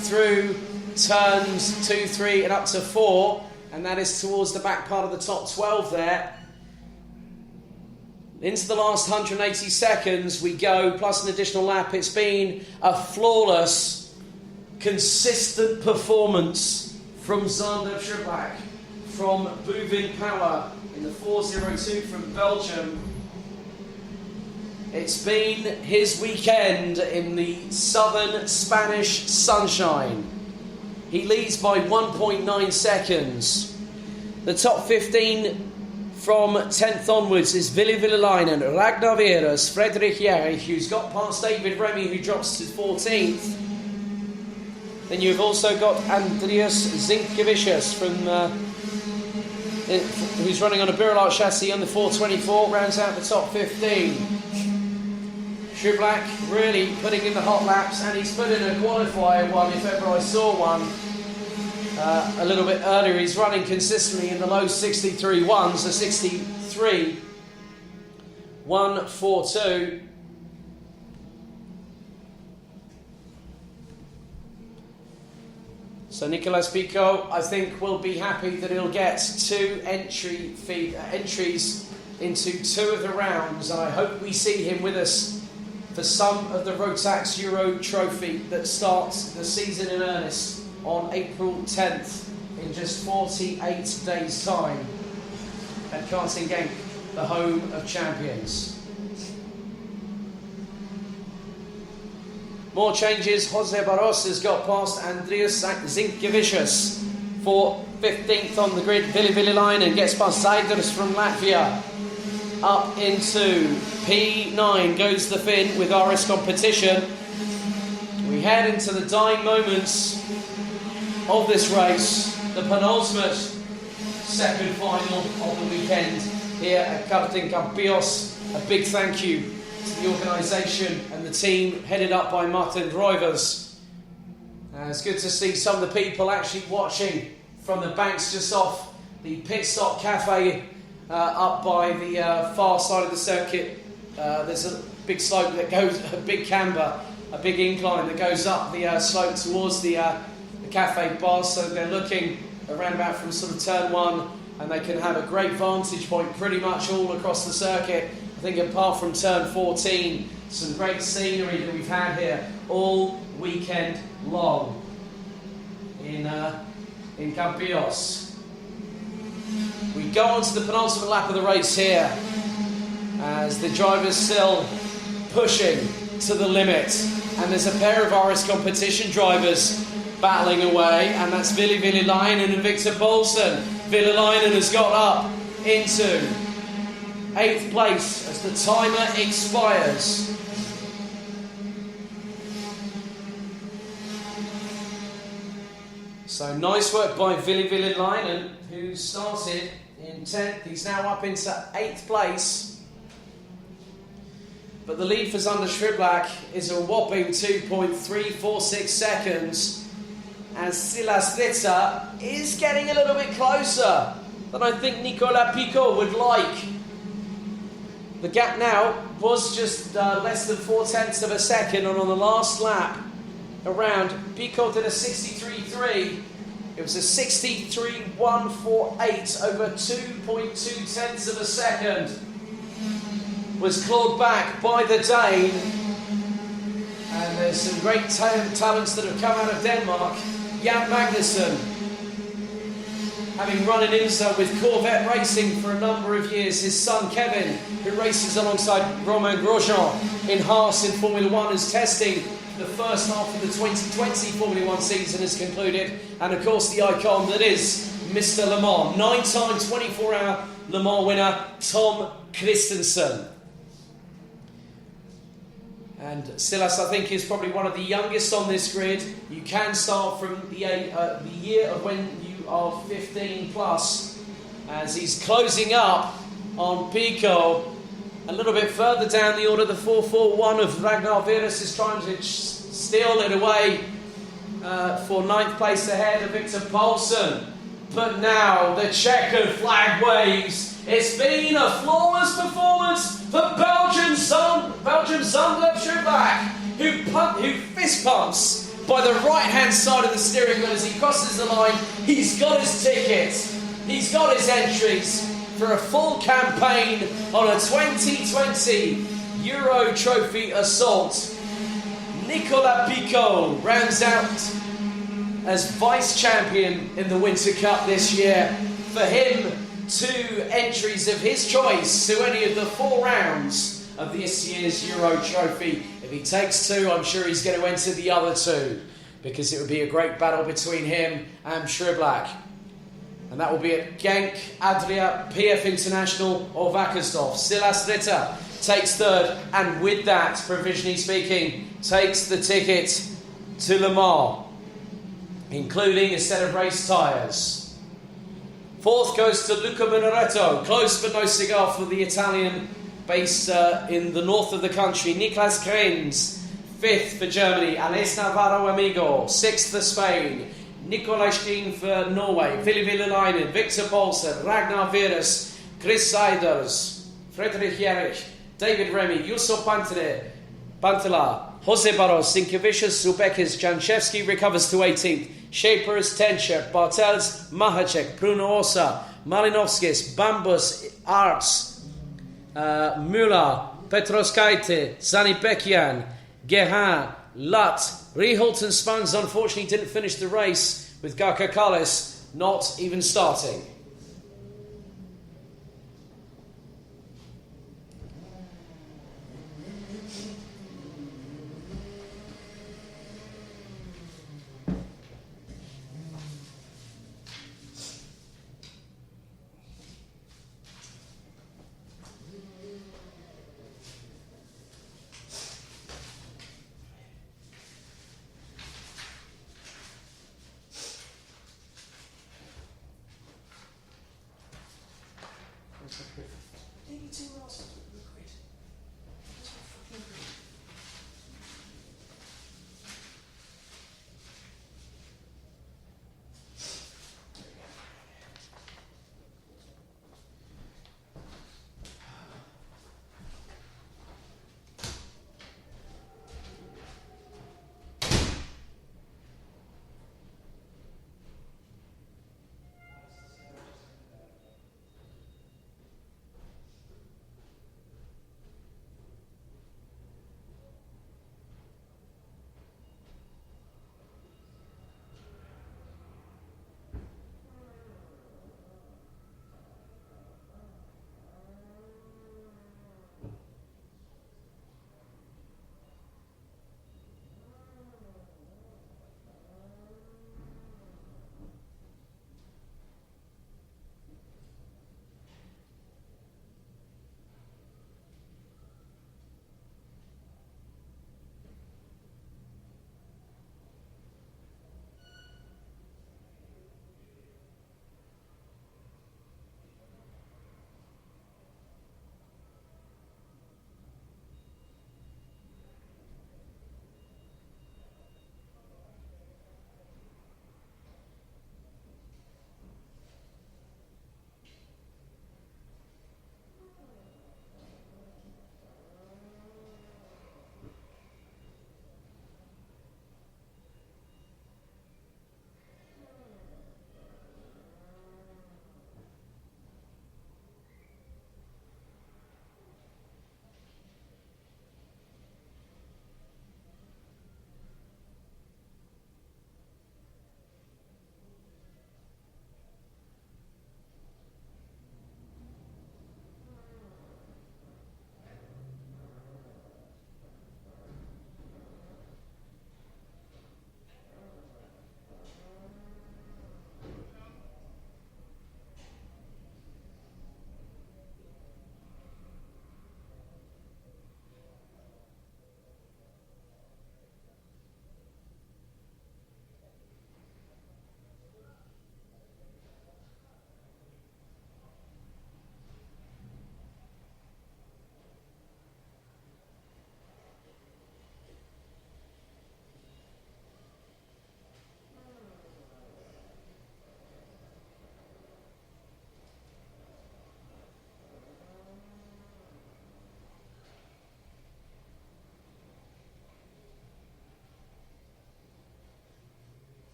[SPEAKER 1] through turns 2, 3 and up to 4, and that is towards the back part of the top 12 there. Into the last 180 seconds we go, plus an additional lap. It's been a flawless, consistent performance from Zander Schublak, from Bouvin Power in the 402 from Belgium. It's been his weekend in the southern Spanish sunshine. He leads by 1.9 seconds. The top 15 from 10th onwards is Vili Vililainen, Ragnar Virus, Friedrich Jerich, who's got past David Remy, who drops to 14th. Then you've also got Andreas Zinkevicius from who's running on a Birolart chassis on the 424, rounds out the top 15. Schublak really putting in the hot laps, and he's put in a qualifier one, if ever I saw one. A little bit earlier, he's running consistently in the low 63 ones, so 63, 142. So Nicolas Picot, I think, will be happy that he'll get 2 entries into 2 of the rounds, and I hope we see him with us for some of the Rotax Euro Trophy that starts the season in earnest on April 10th in just 48 days' time at Karting Genk, the home of champions. More changes. Jose Barros has got past Andreas Zinkevicius For 15th on the grid, Vili Lainen gets past Zaiders from Latvia. Up into P9 goes the Finn with RS Competition. We head into the dying moments of this race, the penultimate second final of the weekend here at Karting Campos. A big thank you to the organisation and the team headed up by Martin Drivers. It's good to see some of the people actually watching from the banks just off the pit stop cafe up by the far side of the circuit. There's a big slope that goes, a big camber, a big incline that goes up the slope towards the cafe bar, so they're looking around about from sort of turn one, and they can have a great vantage point pretty much all across the circuit. I think apart from turn 14, some great scenery that we've had here all weekend long in Campos. We go on to the penultimate lap of the race here as the drivers still pushing to the limit, and there's a pair of RS Competition drivers battling away, and that's Vili Lainen and Victor Poulsen. Vili Lainen has got up into 8th place as the timer expires. So nice work by Vili Lainen, who started in 10th. He's now up into 8th place. But the lead for Zander Schriblak is a whopping 2.346 seconds. And Silas Ritter is getting a little bit closer than I think Nicola Pico would like. The gap now was just less than 0.4 of a second, and on the last lap around, Pico did a 63.3. It was a 63.148 over 2.2 of a second. Was clawed back by the Dane. And there's some great talents that have come out of Denmark. Jan Magnussen, having run in IMSA with Corvette Racing for a number of years. His son Kevin, who races alongside Romain Grosjean in Haas in Formula One, is testing the first half of the 2020 Formula One season has concluded. And of course the icon that is Mr. Le Mans, 9-time 24-hour Le Mans winner Tom Christensen. And Silas, I think, is probably one of the youngest on this grid. You can start from the year of when you are 15 plus, as he's closing up on Pico. A little bit further down the order, the 441 of Ragnar Virus is trying to steal it away for 9th place ahead of Victor Poulsen. But now the checkered flag waves. It's been a flawless performance for Belgian Zander Schriblak, who fist pumps by the right-hand side of the steering wheel as he crosses the line. He's got his tickets, he's got his entries for a full campaign on a 2020 Euro Trophy assault. Nicola Pico rounds out as vice-champion in the Winter Cup this year. For him, 2 entries of his choice to any of the 4 rounds of this year's Euro Trophy. If he takes 2, I'm sure he's going to enter the other 2, because it would be a great battle between him and Schriblak. And that will be at Genk, Adria, PF International or Wackersdorf. Silas Ritter takes 3rd, and with that, provisionally speaking, takes the ticket to Le Mans, including a set of race tyres. 4th goes to Luca Minoretto, close but no cigar for the Italian based in the north of the country. Niklas Krenz, 5th for Germany. Alex Navarro Amigo, 6th for Spain. Nikolai Steen for Norway. Vili Lainen, Victor Poulsen, Ragnar Virus, Chris Seiders, Friedrich Jerich, David Remy, Jusso Pantela, Jose Barros, Sinkevicius, Zubekis, Janchevsky recovers to 18th. Shapers, Tencher, Bartels, Mahacek, Bruno Osa, Malinovskis, Bambus, Arts, Müller, Petroskaite, Zanipekian, Gehan, Lut, Reholt and Spans unfortunately didn't finish the race, with Garca Carles not even starting.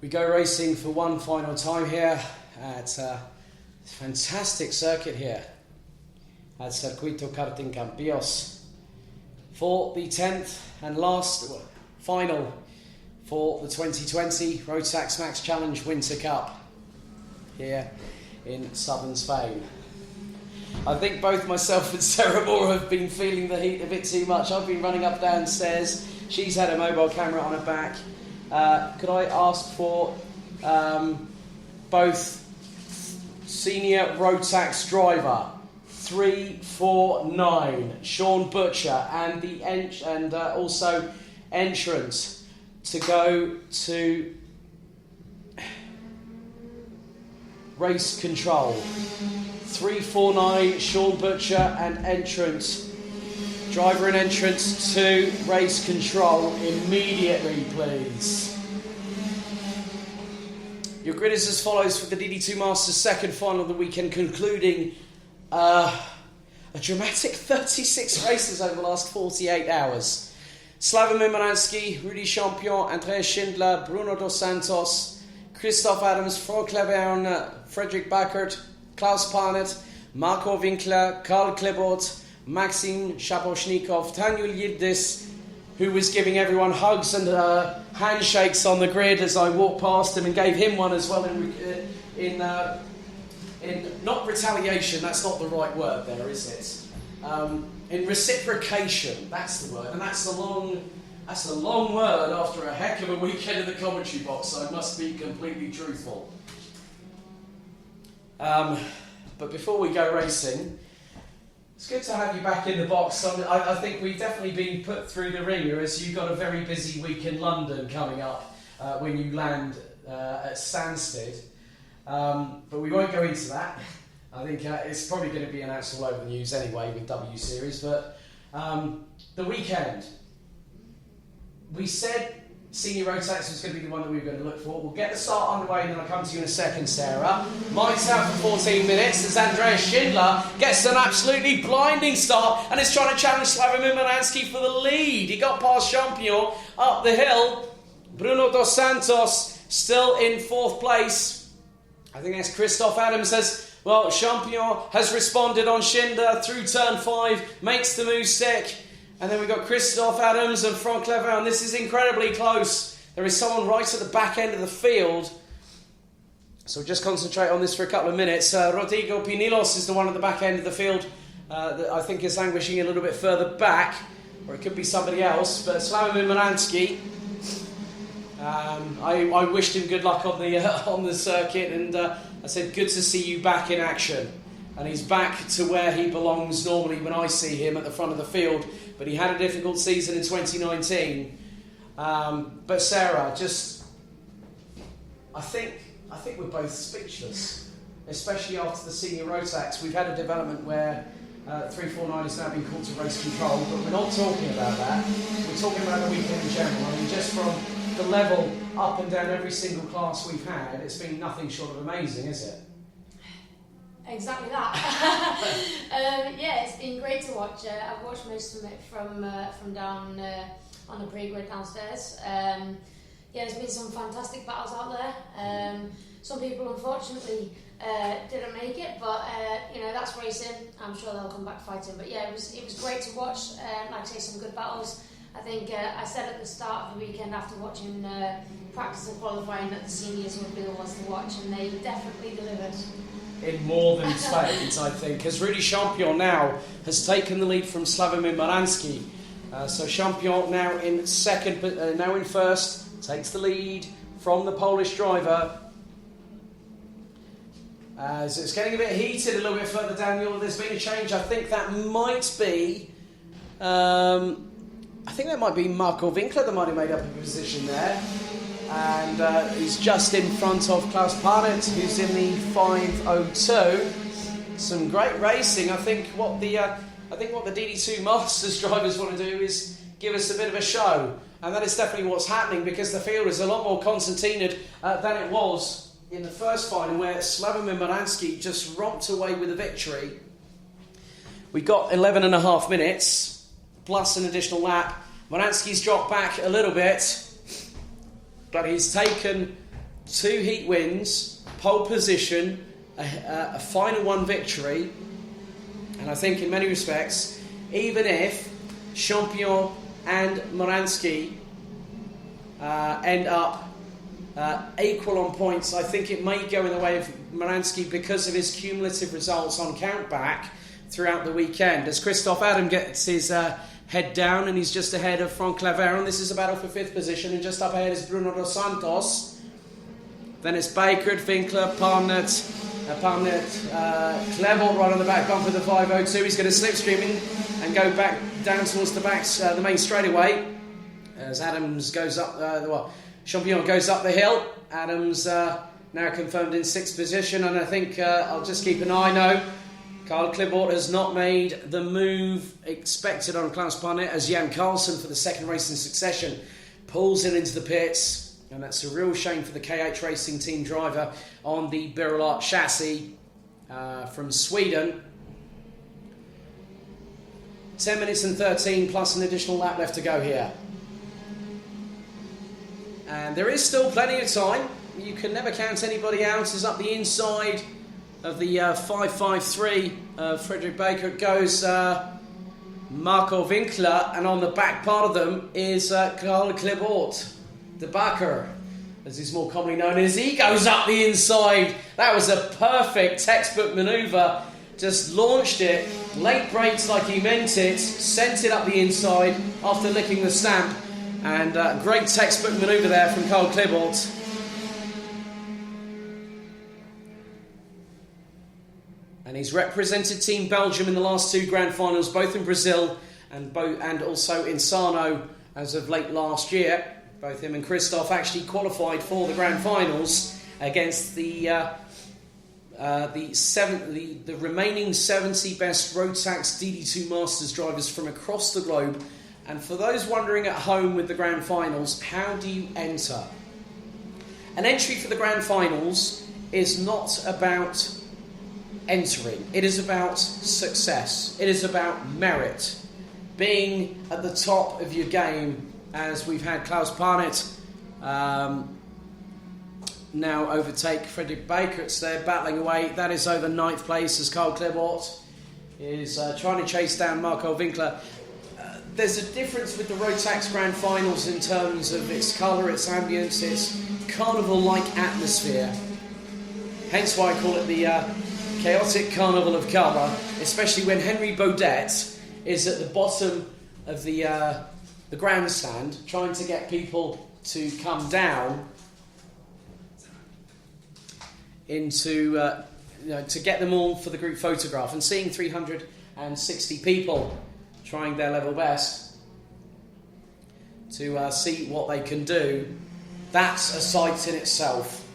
[SPEAKER 1] We go racing for one final time here at a fantastic circuit here at Circuito Karting Campillos for the 10th and final for the 2020 Rotax Max Challenge Winter Cup here in southern Spain. I think both myself and Sarah Moore have been feeling the heat a bit too much. I've been running up downstairs. She's had a mobile camera on her back. Could I ask for both senior Rotax driver 349 Sean Butcher and also entrant to go to race control? 349 Sean Butcher and entrant, driver and entrant to race control immediately, please. Your grid is as follows for the DD2 Masters second final of the weekend, concluding a dramatic 36 races over the last 48 hours. Slavomir Moransky, Rudy Champion, Andreas Schindler, Bruno Dos Santos, Christoph Adams, Frank Leverne, Frederick Backert, Klaus Parnet, Marco Winkler, Karl Klebot, Maxim Shaposhnikov, Daniel Yildiz, who was giving everyone hugs and handshakes on the grid as I walked past him, and gave him one as well in not retaliation, that's not the right word there, is it? In reciprocation, that's the word, and that's a long word after a heck of a weekend in the commentary box, so I must be completely truthful. But before we go racing, it's good to have you back in the box. I think we've definitely been put through the ringer, as you've got a very busy week in London coming up when you land at Stansted. But we won't go into that. I think it's probably going to be announced all over the news anyway with W Series. But the weekend, we said Senior Rotax was going to be the one that we were going to look for. We'll get the start underway and then I'll come to you in a second, Sarah. Lights out for 14 minutes as Andreas Schindler gets an absolutely blinding start and is trying to challenge Slavomir Moransky for the lead. He got past Champion up the hill. Bruno Dos Santos still in fourth place. I think that's Christoph Adams says, well, Champion has responded on Schindler through turn 5, makes the move stick. And then we've got Christoph Adams and Frank Leverne. This is incredibly close. There is someone right at the back end of the field. So we'll just concentrate on this for a couple of minutes. Rodrigo Pinilos is the one at the back end of the field that I think is languishing a little bit further back. Or it could be somebody else. But Slavomir Moransky, I wished him good luck on the circuit. And I said, good to see you back in action. And he's back to where he belongs normally when I see him at the front of the field. But he had a difficult season in 2019. But Sarah, I think we're both speechless, especially after the Senior Rotax. We've had a development where 349 has now been called to race control, but we're not talking about that. We're talking about the weekend in general. I mean, just from the level up and down every single class we've had, it's been nothing short of amazing, is it?
[SPEAKER 2] Exactly that. Yeah, it's been great to watch. I've watched most of it from down on the pre-grid downstairs. Yeah, there's been some fantastic battles out there. Some people unfortunately didn't make it, but that's racing. I'm sure they'll come back fighting. But yeah, it was great to watch. Like I say, some good battles. I think I said at the start of the weekend after watching practice and qualifying that the seniors would be the ones to watch, and they definitely delivered.
[SPEAKER 1] In more than spades, I think, because Rudy Champion now has taken the lead from Slavomir Moransky. So Champion now in second, now in first, takes the lead from the Polish driver. As it's getting a bit heated a little bit further down the order, there's been a change. I think that might be, Marco Winkler that might have made up a position there. And he's just in front of Klaus Parnet, who's in the 5:02. Some great racing. I think what the DD2 Masters drivers want to do is give us a bit of a show, and that is definitely what's happening, because the field is a lot more concertinaed than it was in the first final, where Slavomir Moransky just romped away with a victory. We got 11.5 minutes plus an additional lap. Moransky's dropped back a little bit, but he's taken 2 heat wins, pole position, a final 1 victory, and I think in many respects, even if Champion and Moransky end up equal on points, I think it may go in the way of Moransky because of his cumulative results on countback throughout the weekend. As Christophe Adam gets his head down and he's just ahead of Franck Claveron. This is a battle for 5th position, and just up ahead is Bruno dos Santos. Then it's Baker, Winkler, Parnet, Clermont right on the back bumper of the 502. He's going to slipstream in and go back down towards the main straightaway as Adams goes up. Champion goes up the hill. Adams now confirmed in 6th position, and I think I'll just keep an eye. No, Carl Clibort has not made the move expected on Klaus Parnet as Jan Carlsen, for the 2nd race in succession, pulls in into the pits, and that's a real shame for the KH Racing Team driver on the Birolart chassis from Sweden. 10 minutes and 13 plus an additional lap left to go here. And there is still plenty of time. You can never count anybody out. As up the inside of the 553 of Frederick Baker goes Marco Winkler, and on the back part of them is Karl Clibort, the Baker, as he's more commonly known as. He goes up the inside. That was a perfect textbook manoeuvre. Just launched it, late brakes like he meant it, sent it up the inside after licking the stamp. And great textbook manoeuvre there from Karl Clibort. And he's represented Team Belgium in the last 2 grand finals, both in Brazil and also in Sarno as of late last year. Both him and Christophe actually qualified for the grand finals against the remaining 70 best Rotax DD2 Masters drivers from across the globe. And for those wondering at home with the grand finals, how do you enter? An entry for the grand finals is not about entering. It is about success. It is about merit. Being at the top of your game, as we've had Klaus Parnet now overtake Frederick Baker. It's there battling away. That is over 9th place as Karl Clibort is trying to chase down Marco Winkler. There's a difference with the Rotax Grand Finals in terms of its colour, its ambience, its carnival-like atmosphere. Hence why I call it the chaotic carnival of colour, especially when Henry Baudet is at the bottom of the grandstand trying to get people to come down into to get them all for the group photograph, and seeing 360 people trying their level best to see what they can do. That's a sight in itself.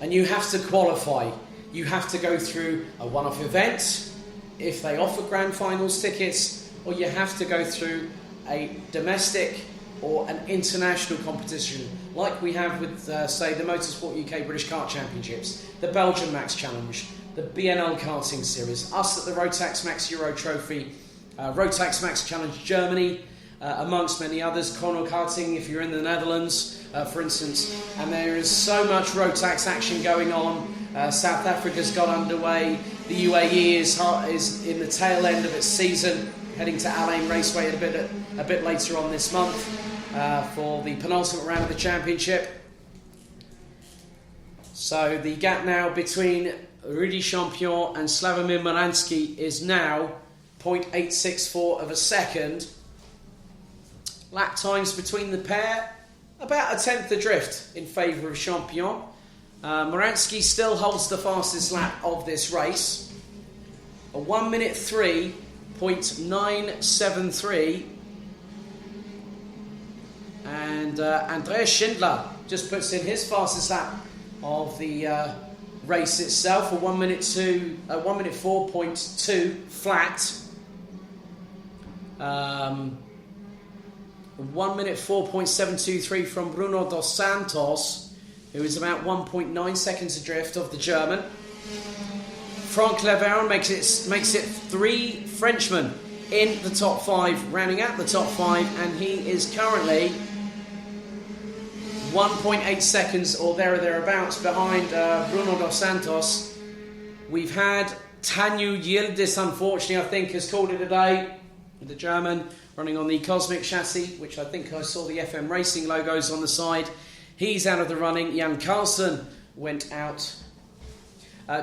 [SPEAKER 1] And you have to qualify. You have to go through a one-off event if they offer grand finals tickets, or you have to go through a domestic or an international competition like we have with, say, the Motorsport UK British Kart Championships, the Belgian Max Challenge, the BNL Karting Series, us at the Rotax Max Euro Trophy, Rotax Max Challenge Germany, amongst many others, Chrono Karting if you're in the Netherlands, for instance. And there is so much Rotax action going on. South Africa's got underway. The UAE is in the tail end of its season, heading to Al Ain Raceway a bit later on this month for the penultimate round of the championship. So the gap now between Rudy Champion and Slavomir Moransky is now 0.864 of a second. Lap times between the pair, about a tenth adrift in favour of Champion. Moransky still holds the fastest lap of this race. A 1 minute 3.973. And Andreas Schindler just puts in his fastest lap of the race itself, a 1 minute 4.2 flat. 1 minute 4.723 from Bruno dos Santos, who is about 1.9 seconds adrift of the German. Franck Claveron makes it 3 Frenchmen in the top 5, rounding out the top 5, and he is currently 1.8 seconds or thereabouts behind Bruno dos Santos. We've had Tanju Yildiz, unfortunately, I think, has called it a day. The German running on the Cosmic chassis, which I think I saw the FM Racing logos on the side. He's out of the running. Jan Carlsen went out.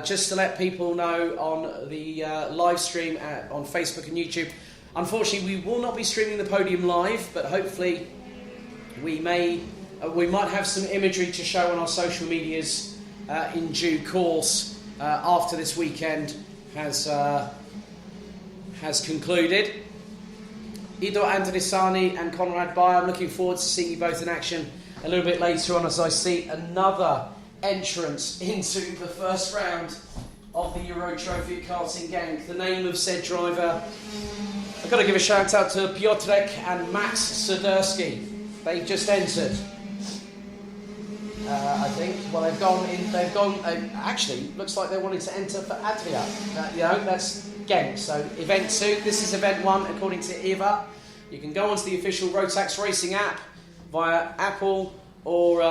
[SPEAKER 1] Just to let people know on the live stream on Facebook and YouTube, unfortunately we will not be streaming the podium live, but hopefully we might have some imagery to show on our social medias in due course after this weekend has concluded. Ido Andrisani and Conrad Bayer, I'm looking forward to seeing you both in action a little bit later on as I see another entrance into the first round of the Euro Trophy at Karting Genk. The name of said driver, I've got to give a shout out to Piotrek and Max Swiderski. They've just entered. I think. Well, they've gone. Actually, looks like they wanted to enter for Adria. That's Genk. So event 2. This is event 1, according to Eva. You can go onto the official Rotax Racing app via Apple, or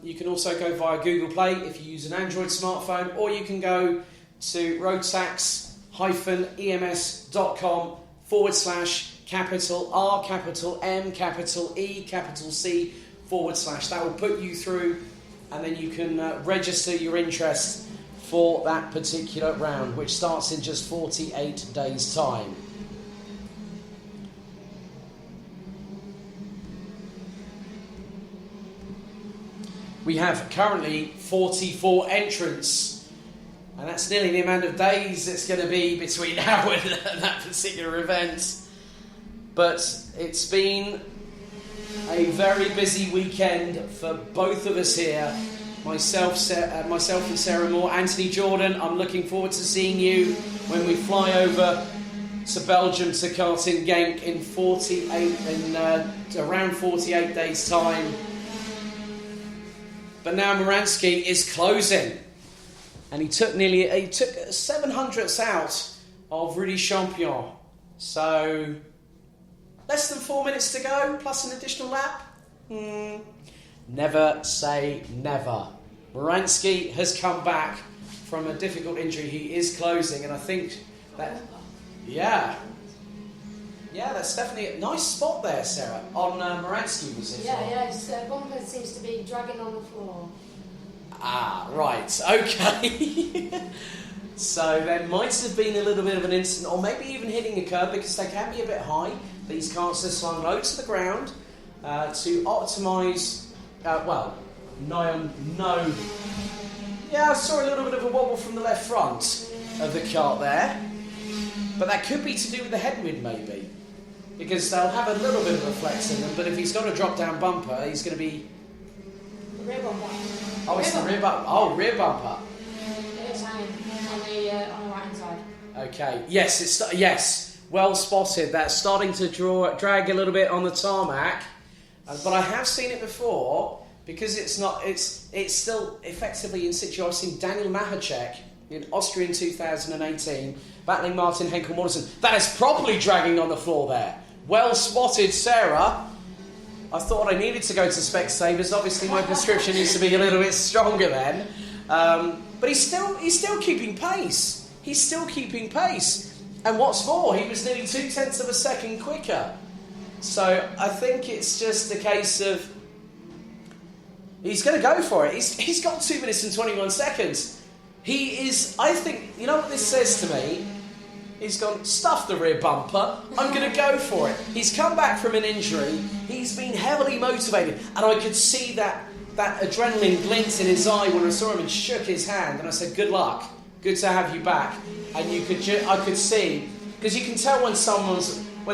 [SPEAKER 1] you can also go via Google Play if you use an Android smartphone, or you can go to rotax-ems.com/capital R capital M capital E capital C /. That will put you through, and then you can register your interest for that particular round, which starts in just 48 days' time. We have currently 44 entrants, and that's nearly the amount of days it's going to be between now and that particular event. But it's been a very busy weekend for both of us here. Myself and Sarah Moore. Anthony Jordan, I'm looking forward to seeing you when we fly over to Belgium to Karting Genk in around 48 days' time. But now Moransky is closing, and he took 700ths out of Rudy Champion. So less than 4 minutes to go, plus an additional lap. Never say never. Moransky has come back from a difficult injury. He is closing, and I think that, yeah, that's definitely a nice spot there, Sarah, on Moransky, was it?
[SPEAKER 2] Yeah, his bumper seems to be dragging on the floor.
[SPEAKER 1] Ah, right, okay. So there might have been a little bit of an incident, or maybe even hitting a curb, because they can be a bit high. These carts are slung low to the ground to optimise. No. Yeah, I saw a little bit of a wobble from the left front of the cart there, but that could be to do with the headwind, maybe, because they'll have a little bit of a flex in them. But if he's got a drop-down bumper, he's going to be.
[SPEAKER 2] The rear bumper.
[SPEAKER 1] Oh, it's the rear bumper. Oh, rear bumper.
[SPEAKER 2] It is hanging on the right-hand side.
[SPEAKER 1] Okay. Yes, yes. Well spotted. That's starting to drag a little bit on the tarmac, but I have seen it before because it's still effectively in situ. I've seen Daniel Mahacek in Austria in 2018 battling Martin Henkel-Mortensen. That is properly dragging on the floor there. Well spotted, Sarah. I thought I needed to go to Specsavers. Obviously, my prescription needs to be a little bit stronger then. But he's still keeping pace. He's still keeping pace. And what's more, he was nearly 0.2 of a second quicker. So I think it's just a case of he's going to go for it. He's got 2 minutes and 21 seconds. He is, I think, you know what this says to me? He's gone, stuff the rear bumper, I'm going to go for it. He's come back from an injury, he's been heavily motivated, and I could see that adrenaline glint in his eye when I saw him and shook his hand, and I said, good luck, good to have you back. And I could see, because you can tell when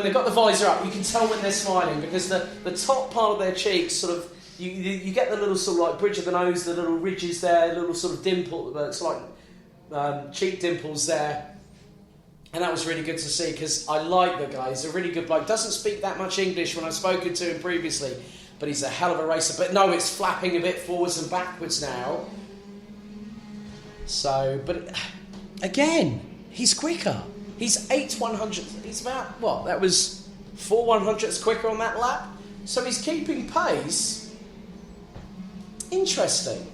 [SPEAKER 1] they've got the visor up, you can tell when they're smiling, because the top part of their cheeks sort of, you get the little sort of like bridge of the nose, the little ridges there, little sort of dimple, it's like cheek dimples there. And that was really good to see, because I like the guy. He's a really good bloke. Doesn't speak that much English when I've spoken to him previously, but he's a hell of a racer. But no, it's flapping a bit forwards and backwards now. So, but again, he's quicker. He's 8/100. He's about, what, that was 4/100ths quicker on that lap? So he's keeping pace. interesting.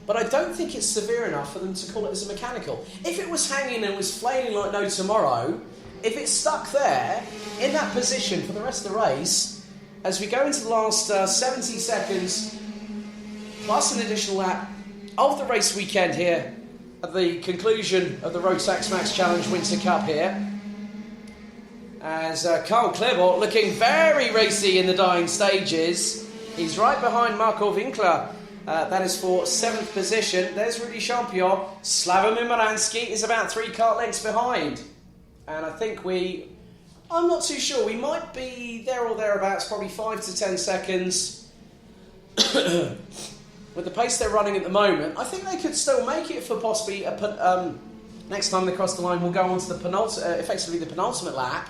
[SPEAKER 1] But I don't think it's severe enough for them to call it as a mechanical. If it was hanging and was flailing like no tomorrow, if it's stuck there, in that position for the rest of the race, as we go into the last 70 seconds, plus an additional lap of the race weekend here, at the conclusion of the Rotax Max Challenge Winter Cup here, as Carl Klebot looking very racy in the dying stages. He's right behind Marco Winkler. That is for 7th position. There's Rudy Champion. Slavomir Moransky is about 3 kart lengths behind. And I think I'm not too sure, we might be there or thereabouts, probably 5 to 10 seconds. With the pace they're running at the moment, I think they could still make it for possibly next time they cross the line. We'll go on to the effectively the penultimate lap.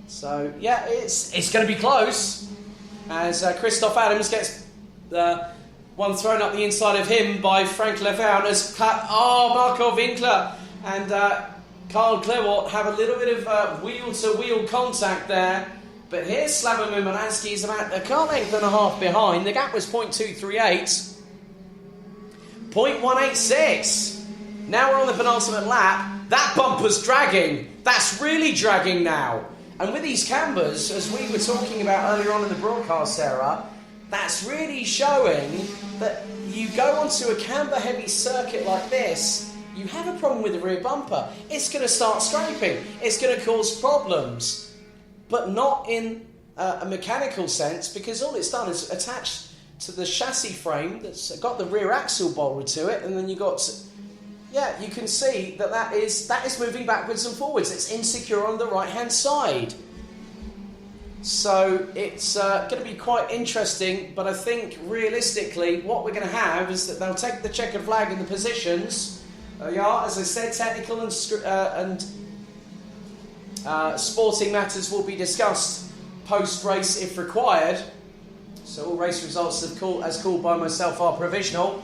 [SPEAKER 1] So yeah, it's going to be close as Christoph Adams gets one thrown up the inside of him by Frank Levin as Marco Winkler and Carl Klebot have a little bit of wheel-to-wheel contact there. But here's Slavomir Moransky, he's about a car length and a half behind. The gap was 0.238. 0.186. Now we're on the penultimate lap. That bumper's dragging. That's really dragging now. And with these cambers, as we were talking about earlier on in the broadcast era, that's really showing that you go onto a camber-heavy circuit like this, you have a problem with the rear bumper. It's going to start scraping. It's going to cause problems. But not in a mechanical sense, because all it's done is attached to the chassis frame that's got the rear axle bolted to it, and then you can see that is moving backwards and forwards. It's insecure on the right-hand side. So it's going to be quite interesting, but I think realistically what we're going to have is that they'll take the checkered flag in the positions. As I said, technical and sporting matters will be discussed post-race if required. So all race results as called by myself are provisional.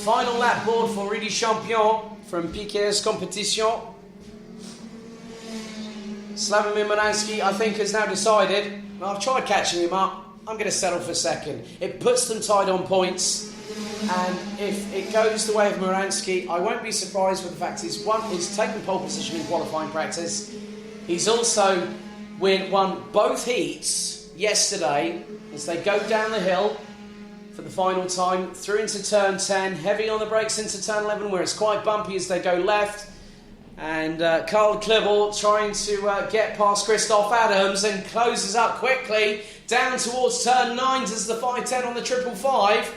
[SPEAKER 1] Final lap board for Rudy Champion from Piquet's Competition. Slavomir Moransky, I think, has now decided, I've tried catching him up, I'm going to settle for second. It puts them tied on points, and if it goes the way of Moransky, I won't be surprised with the fact he's taken pole position in qualifying practice. He's also won both heats yesterday as they go down the hill for the final time, through into turn 10, heavy on the brakes into turn 11 where it's quite bumpy as they go left. And Carl Klebot trying to get past Christoph Adams and closes up quickly down towards turn 9 as the 510 on the 555.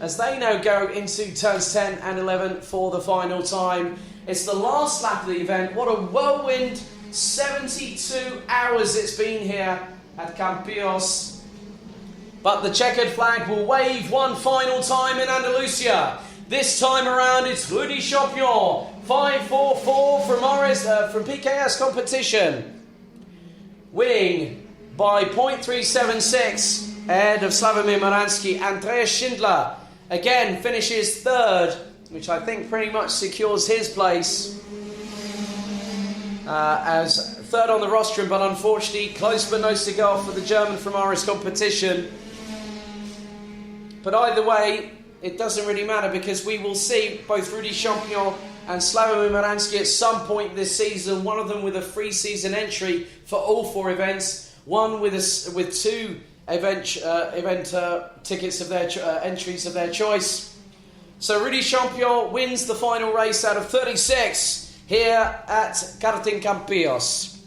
[SPEAKER 1] As they now go into turns 10 and 11 for the final time. It's the last lap of the event. What a whirlwind 72 hours it's been here at Campillos. But the checkered flag will wave one final time in Andalusia. This time around it's Rudy Champion. 5.44 from PKS Competition. Winning by 0.376 ahead of Slavomir Moransky. Andreas Schindler again finishes third, which I think pretty much secures his place as third on the rostrum, but unfortunately close but no cigar for the German from Aris Competition. But either way, it doesn't really matter because we will see both Rudy Champion and Slavomir Moransky at some point this season, one of them with a free season entry for all 4 events, one with two event tickets of their entries of their choice. So Rudy Champion wins the final race out of 36 here at Karting Campillos.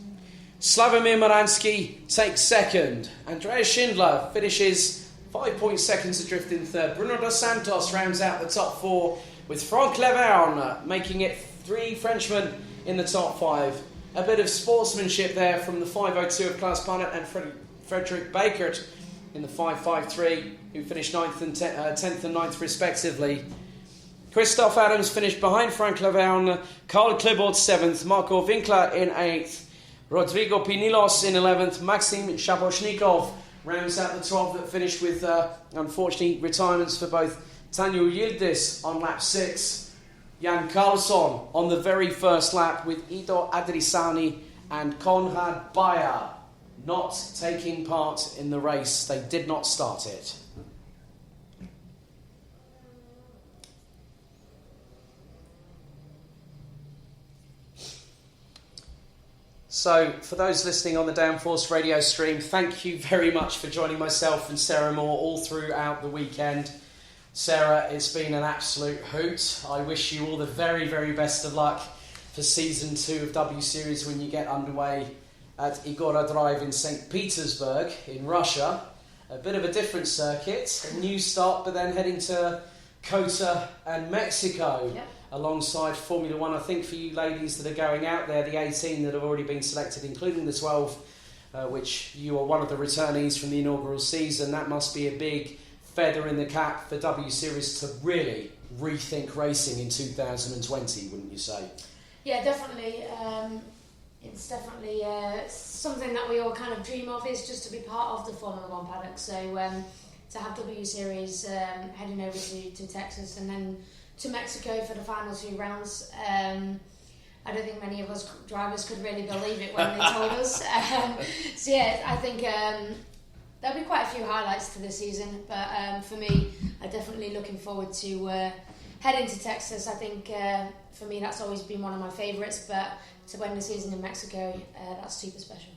[SPEAKER 1] Slavomir Moransky takes second. Andreas Schindler finishes 5 seconds adrift in third. Bruno dos Santos rounds out the top 4 with Franck Levin making it 3 Frenchmen in the top 5. A bit of sportsmanship there from the 502 of Klaus Barnett and Frederick Bakert in the 553, who finished 10th and 9th respectively. Christoph Adams finished behind Frank Levin, Carl Klebot 7th, Marco Winkler in 8th, Rodrigo Pinilos in 11th, Maxim Shaposhnikov rounds out the 12 that finished with, unfortunately, retirements for both Tanju Yildiz on lap 6, Jan Carlsson on the very first lap with Ido Adrisani and Konrad Bayer not taking part in the race. They did not start it. So, for those listening on the Downforce radio stream, thank you very much for joining myself and Sarah Moore all throughout the weekend. Sarah, it's been an absolute hoot. I wish you all the very, very best of luck for Season 2 of W Series when you get underway at Igora Drive in St. Petersburg in Russia. A bit of a different circuit, a new start, but then heading to Kota and Mexico.
[SPEAKER 2] Yep.
[SPEAKER 1] Alongside Formula One. I think for you ladies that are going out there, the 18 that have already been selected, including the 12, which you are one of the returnees from the inaugural season, that must be a big feather in the cap for W Series to really rethink racing in 2020, wouldn't you say?
[SPEAKER 2] Yeah, definitely. It's definitely something that we all kind of dream of, is just to be part of the Formula One paddock. So to have W Series heading over to Texas and then to Mexico for the final 2 rounds. I don't think many of us drivers could really believe it when they told us. So yeah, I think there'll be quite a few highlights to the season, but for me, I'm definitely looking forward to heading to Texas. I think for me that's always been one of my favourites, but to win the season in Mexico, that's super special.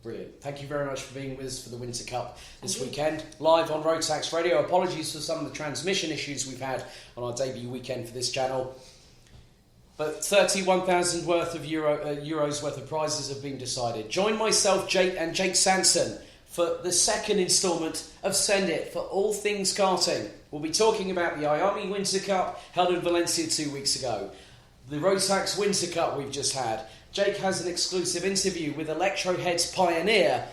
[SPEAKER 1] Brilliant. Thank you very much for being with us for the Winter Cup this weekend. Live on Rotax Radio. Apologies for some of the transmission issues we've had on our debut weekend for this channel. But 31,000 worth of euros worth of prizes have been decided. Join myself, Jake, and Jake Sanson for the second instalment of Send It for all things karting. We'll be talking about the Miami Winter Cup held in Valencia 2 weeks ago. The Rotax Winter Cup we've just had. Jake has an exclusive interview with Electrohead's pioneer,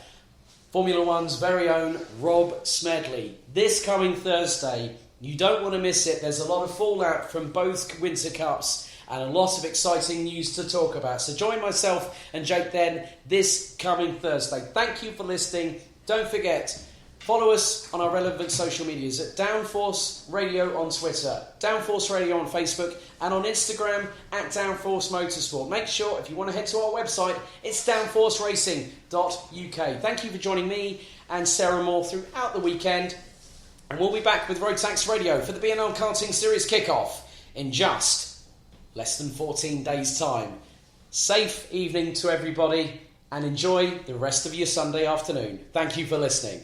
[SPEAKER 1] Formula One's very own Rob Smedley. This coming Thursday, you don't want to miss it. There's a lot of fallout from both Winter Cups and a lot of exciting news to talk about. So join myself and Jake then this coming Thursday. Thank you for listening. Don't forget, follow us on our relevant social medias at Downforce Radio on Twitter, Downforce Radio on Facebook, and on Instagram at Downforce Motorsport. Make sure, if you want to head to our website, it's downforceracing.uk. Thank you for joining me and Sarah Moore throughout the weekend. And we'll be back with Rotax Radio for the B&L Karting Series kickoff in just less than 14 days' time. Safe evening to everybody and enjoy the rest of your Sunday afternoon. Thank you for listening.